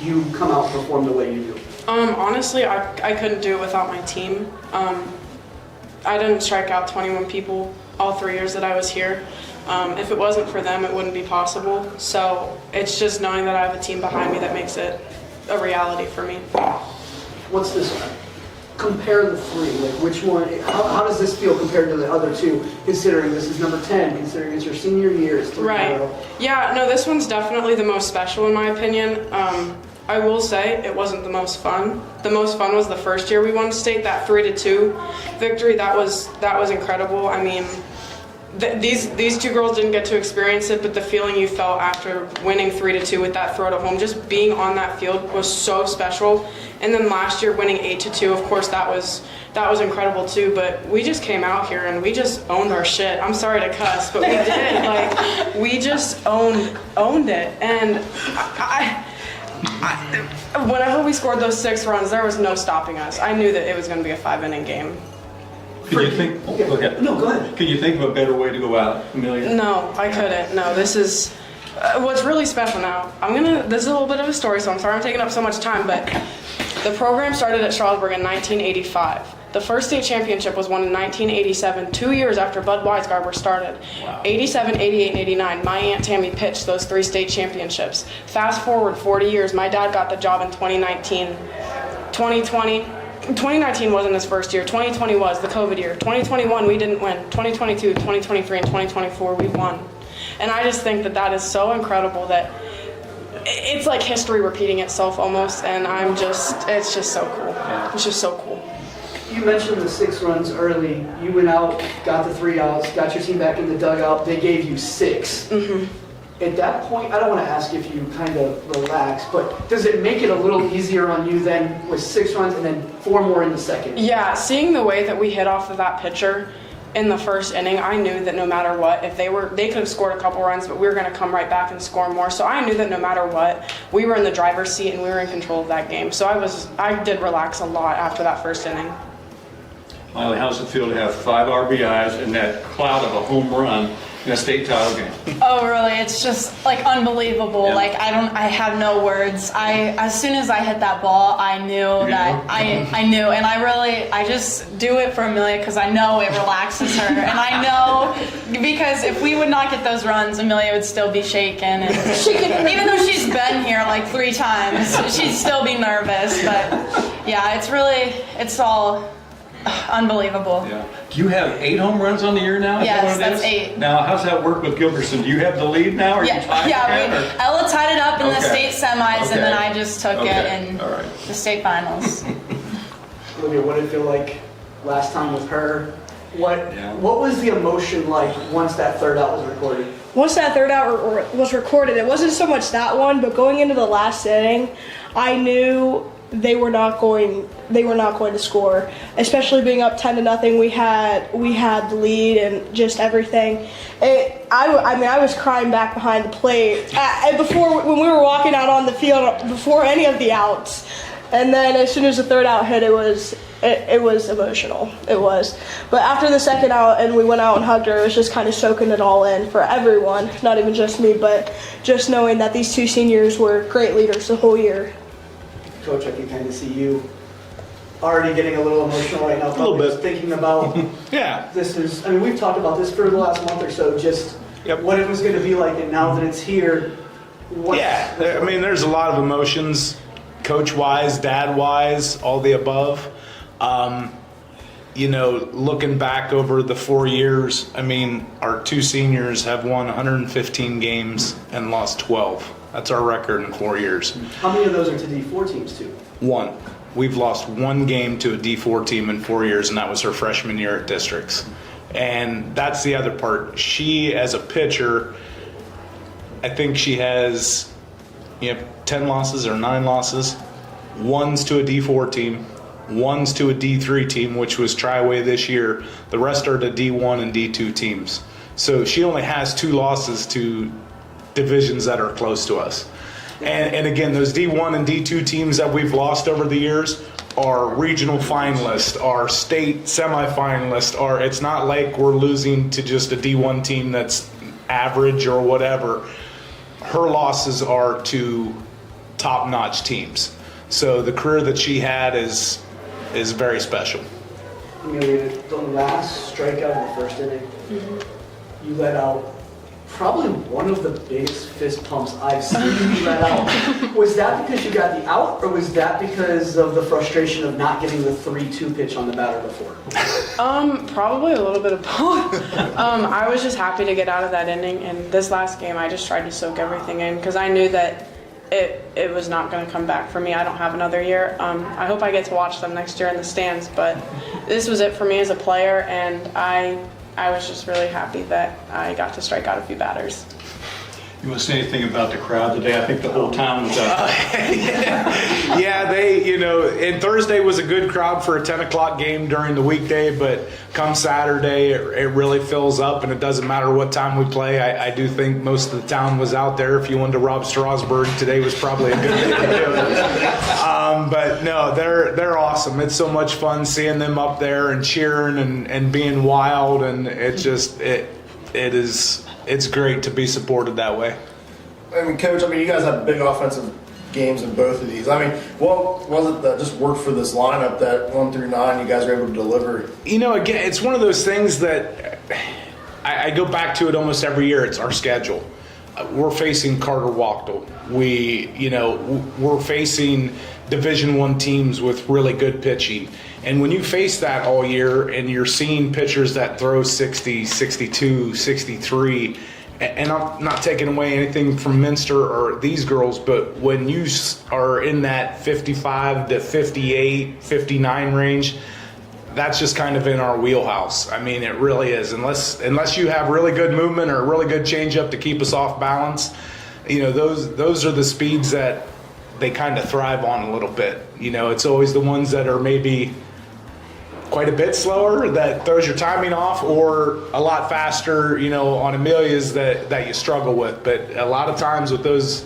you come out and perform the way you do? Honestly, I couldn't do it without my team. I didn't strike out 21 people all 3 years that I was here. If it wasn't for them, it wouldn't be possible. So it's just knowing that I have a team behind me that makes it a reality for me. What's this? Compare the 3. Like, which one? How does this feel compared to the other 2? Considering this is number 10, considering it's your senior year, it's 3 right. Yeah. No, this one's definitely the most special in my opinion. I will say it wasn't the most fun. The most fun was the first year we won state. That 3-2 victory. That was incredible. I mean, these 2 girls didn't get to experience it, but the feeling you felt after winning 3-2 with that throw to home, just being on that field was so special. And then last year winning 8-2, of course, that was incredible too. But we just came out here and we just owned our shit. I'm sorry to cuss, but we did. Like, we just owned it. And whenever we scored those 6 runs, there was no stopping us. I knew that it was going to be a 5-inning game. Can you think? Oh, go ahead. No, go ahead. Can you think of a better way to go out, Amelia? No, I couldn't. No, this is what's really special now. This is a little bit of a story, so I'm sorry I'm taking up so much time, but the program started at Strasburg in 1985. The first state championship was won in 1987, 2 years after Bud Weisgarber started. Wow. 87, 88, and 89, my Aunt Tammy pitched those 3 state championships. Fast forward 40 years, my dad got the job in 2019. 2019 wasn't his first year. 2020 was the COVID year. 2021, we didn't win. 2022, 2023, and 2024, we won. And I just think that is so incredible that it's like history repeating itself almost, and it's just so cool. Yeah. It's just so cool. You mentioned the 6 runs early. You went out, got the 3 outs, got your team back in the dugout. They gave you 6. Mm-hmm. At that point, I don't want to ask if you kind of relax, but does it make it a little easier on you then with 6 runs and then 4 more in the second? Yeah, seeing the way that we hit off of that pitcher in the first inning, I knew that no matter what, if they could have scored a couple runs, but we were going to come right back and score more. So I knew that no matter what, we were in the driver's seat and we were in control of that game. So I did relax a lot after that first inning. Miley, how's it feel to have 5 RBIs and that cloud of a home run in a state title game? Oh, really? It's just like unbelievable. Yeah. Like I have no words. As soon as I hit that ball, I knew that I knew, and I just do it for Amelia because I know it relaxes her, and I know because if we would not get those runs, Amelia would still be shaken, and even though she's been here like 3 times, she'd still be nervous. But yeah, it's all unbelievable. Yeah. Do you have 8 home runs on the year now? Is Yes, that what it that's is? 8. Now, how's that work with Gilbertson? Do you have the lead now? Or you tied again, or? Ella tied it up in the Okay. state semis, and then I just took Okay. it in All right. the state finals. Olivia, what did it feel like last time with her? What was the emotion like once that third out was recorded? Once that third out was recorded, it wasn't so much that one, but going into the last inning, I knew they were not going to score, especially being up 10-0. We had the lead and just everything. I was crying back behind the plate before when we were walking out on the field before any of the outs, and then as soon as the third out hit, it was emotional. It was, but after the second out and we went out and hugged her, it was just kind of soaking it all in for everyone, not even just me, but just knowing that these 2 seniors were great leaders the whole year. Coach, I can kind of see you already getting a little emotional right now. A little bit. Just thinking about we've talked about this for the last month or so, just what it was going to be like, and now that it's here, there's a lot of emotions, coach-wise, dad-wise, all the above. Looking back over the 4 years, our 2 seniors have won 115 games and lost 12. That's our record in 4 years. How many of those are to D4 teams too? 1. We've lost 1 game to a D4 team in 4 years, and that was her freshman year at districts. And that's the other part. She, as a pitcher, I think she has 10 losses or 9 losses. 1's to a D4 team, 1's to a D3 team, which was Triway this year. The rest are to D1 and D2 teams. So she only has 2 losses to divisions that are close to us. And again, those D1 and D2 teams that we've lost over the years are regional finalists, are state semifinalists, it's not like we're losing to just a D1 team that's average or whatever. Her losses are to top-notch teams. So the career that she had is very special. Amelia, the last strikeout in the first inning, you let out probably one of the biggest fist pumps I've seen you let out. Was that because you got the out, or was that because of the frustration of not getting the 3-2 pitch on the batter before? Probably a little bit of both. I was just happy to get out of that inning, and this last game I just tried to soak everything in because I knew that it was not going to come back for me. I don't have another year. I hope I get to watch them next year in the stands, but this was it for me as a player, and I was just really happy that I got to strike out a few batters. You want to say anything about the crowd today? I think the whole town was out. And Thursday was a good crowd for a 10 o'clock game during the weekday, but come Saturday, it really fills up, and it doesn't matter what time we play. I do think most of the town was out there. If you wanted to rob Strasburg, today was probably a good day to do it. But no, they're awesome. It's so much fun seeing them up there and cheering and being wild, and it's great to be supported that way. Coach, you guys have big offensive games in both of these. What was it that just worked for this lineup that 1 through 9 you guys were able to deliver? Again, it's one of those things that I go back to it almost every year. It's our schedule. We're facing Carter Wachtel. We're facing Division I teams with really good pitching. And when you face that all year and you're seeing pitchers that throw 60, 62, 63, and I'm not taking away anything from Minster or these girls, but when you are in that 55 to 58, 59 range, that's just kind of in our wheelhouse. It really is. Unless you have really good movement or a really good changeup to keep us off balance, those are the speeds that they kind of thrive on a little bit. It's always the ones that are maybe quite a bit slower that throws your timing off, or a lot faster, on Amelia's that you struggle with. But a lot of times with those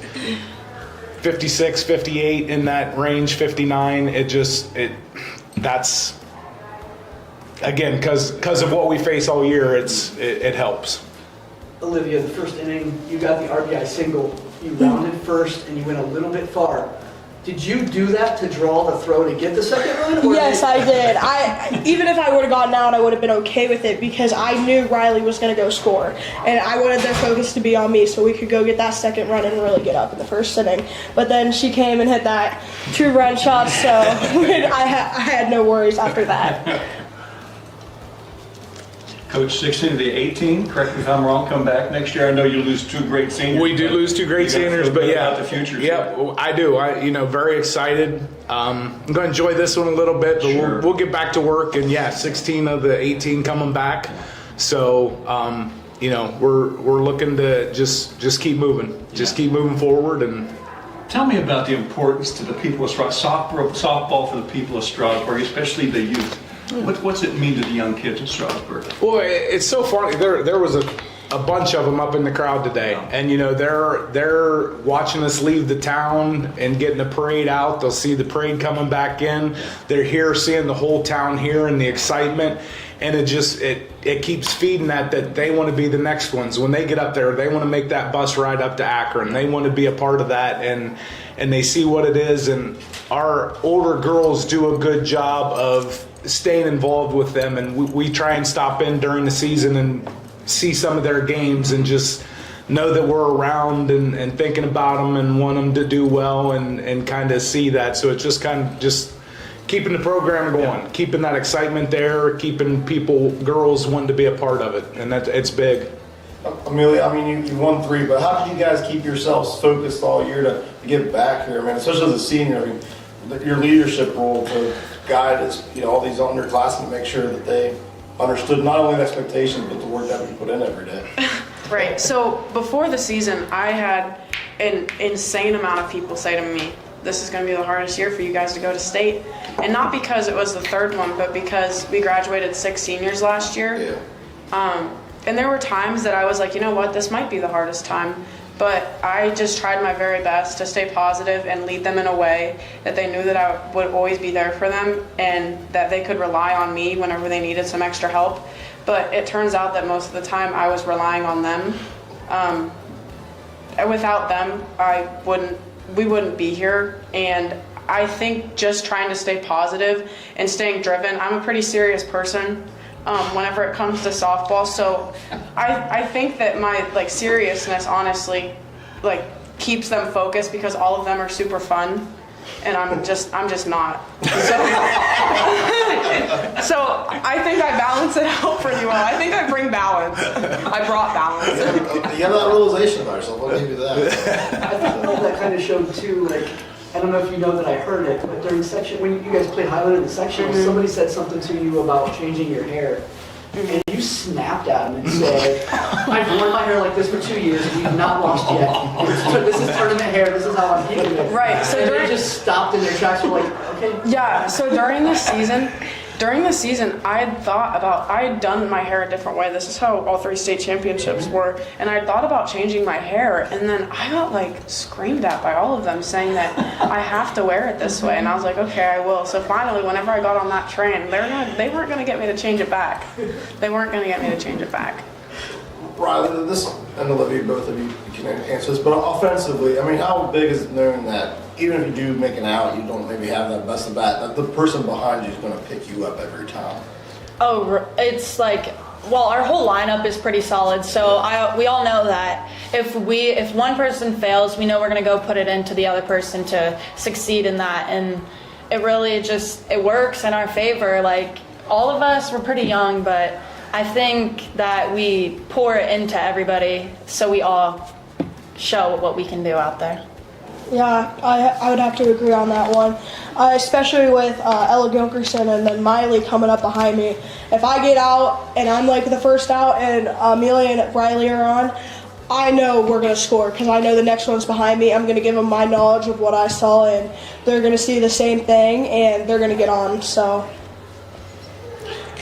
56, 58 in that range, 59, that's again, because of what we face all year, it helps. Olivia, the first inning, you got the RBI single. You rounded first and you went a little bit far. Did you do that to draw the throw to get the second run? Yes, I did. Even if I would have gotten out, I would have been okay with it because I knew Riley was going to go score. And I wanted their focus to be on me so we could go get that second run and really get up in the first inning. But then she came and hit that 2-run shot, so I had no worries after that. Coach, 16 of the 18, correct me if I'm wrong, come back next year. I know you lose 2 great seniors. We do lose 2 great seniors, but yeah, about the future. Yeah, I do. Very excited. I'm going to enjoy this one a little bit, but Sure. we'll get back to work. And yeah, 16 of the 18 coming back. So, we're looking to just keep moving, keep moving forward. And tell me about the importance to the people of Strasburg, softball for the people of Strasburg, especially the youth. What's it mean to the young kids in Strasburg? Well, it's so funny. There was a bunch of them up in the crowd today, and they're watching us leave the town and getting the parade out. They'll see the parade coming back in. They're here seeing the whole town here and the excitement, and it keeps feeding that they want to be the next ones. When they get up there, they want to make that bus ride up to Akron. They want to be a part of that, and they see what it is. And our older girls do a good job of staying involved with them, and we try and stop in during the season and see some of their games and just know that we're around and thinking about them and want them to do well and kind of see that. So it's just kind of just keeping the program going, keeping that excitement there, keeping girls wanting to be a part of it, and it's big. Amelia, you won 3, but how did you guys keep yourselves focused all year to get back here? Especially as a senior, your leadership role to guide all these underclassmen, make sure that they understood not only the expectations but the work that we put in every day. Right. So before the season, I had an insane amount of people say to me, "This is going to be the hardest year for you guys to go to state," and not because it was the 3rd one, but because we graduated 6 seniors last year. Yeah. And there were times that I was like, you know what, this might be the hardest time. But I just tried my very best to stay positive and lead them in a way that they knew that I would always be there for them and that they could rely on me whenever they needed some extra help. But it turns out that most of the time I was relying on them. Without them, we wouldn't be here. And I think just trying to stay positive and staying driven, I'm a pretty serious person. Whenever it comes to softball, so I think that my seriousness honestly keeps them focused because all of them are super fun, and I'm just not. So I think I balance it out pretty well. I think I bring balance. I brought balance. You have that realization about yourself. I'll give you that. I think that kind of showed too. I don't know if you know that I heard it, but during section, when you guys played Highland in the sectional, somebody said something to you about changing your hair. And you snapped at him and said, "I've worn my hair like this for 2 years and we've not lost yet. This is tournament hair, this is how I'm keeping it." Right, so they just stopped in their tracks and were like, okay. Yeah, so during the season, I had done my hair a different way. This is how all 3 state championships were. And I thought about changing my hair. And then I got screamed at by all of them saying that I have to wear it this way. And I was like, okay, I will. So finally, whenever I got on that train, they weren't going to get me to change it back. They weren't going to get me to change it back. Riley, and Olivia, both of you can answer this, but offensively, how big is it knowing that even if you do make an out, you don't maybe have that best of bat, that the person behind you is going to pick you up every time? Oh, it's our whole lineup is pretty solid, so we all know that if one person fails, we know we're going to go put it into the other person to succeed in that, and it really it works in our favor. All of us, we're pretty young, but I think that we pour it into everybody so we all show what we can do out there. Yeah, I would have to agree on that one, especially with Ella Gilkerson and then Miley coming up behind me. If I get out and I'm the first out and Amelia and Riley are on, I know we're going to score because I know the next one's behind me. I'm going to give them my knowledge of what I saw, and they're going to see the same thing, and they're going to get on, so...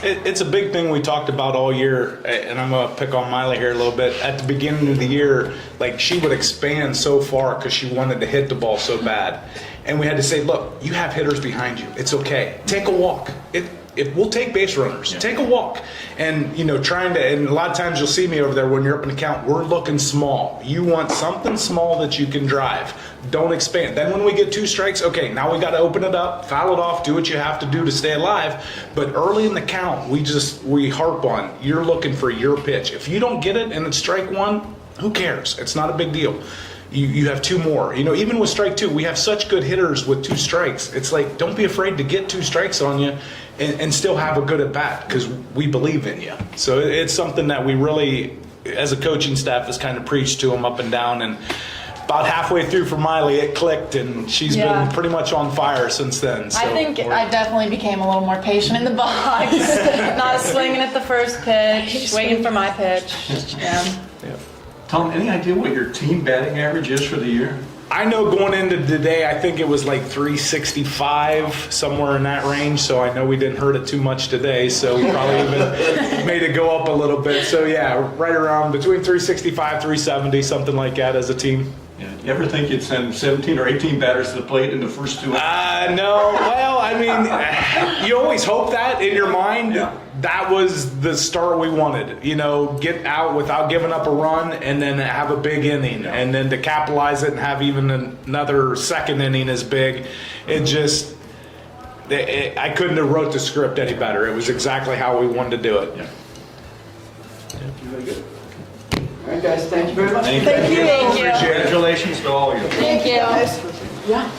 It's a big thing we talked about all year, and I'm going to pick on Miley here a little bit. At the beginning of the year, she would expand so far because she wanted to hit the ball so bad. And we had to say, look, you have hitters behind you. It's okay. Take a walk. if we'll take base runners, take a walk, and trying to. And a lot of times you'll see me over there when you're up in the count. We're looking small. You want something small that you can drive. Don't expand. Then when we get 2 strikes, okay, now we got to open it up, foul it off, do what you have to do to stay alive. But early in the count, we harp on you're looking for your pitch. If you don't get it and it's strike 1, who cares? It's not a big deal. You have 2 more. Even with strike 2, we have such good hitters with 2 strikes. It's like, don't be afraid to get 2 strikes on you and still have a good at bat because we believe in you. So it's something that we really, as a coaching staff, has kind of preached to them up and down. And about halfway through for Miley, it clicked, and she's been pretty much on fire since then. So I think I definitely became a little more patient in the box, not swinging at the first pitch, waiting for my pitch. Yeah. Tom, any idea what your team batting average is for the year? I know going into today, I think it was like 365, somewhere in that range. So I know we didn't hurt it too much today. So we probably even made it go up a little bit. So yeah, right around between 365, 370, something like that as a team. Yeah. You ever think you'd send 17 or 18 batters to the plate in the first 2 innings? No. Well, I mean, you always hope that in your mind. Yeah. That was the start we wanted. Get out without giving up a run and then have a big inning. Yeah. And then to capitalize it and have even another second inning as big. I couldn't have wrote the script any better. It was exactly how we wanted to do it. Yeah. Very good. All right, guys, thank you very much. Thank you. Thank you. Congratulations to all of you. Thank you. Yeah.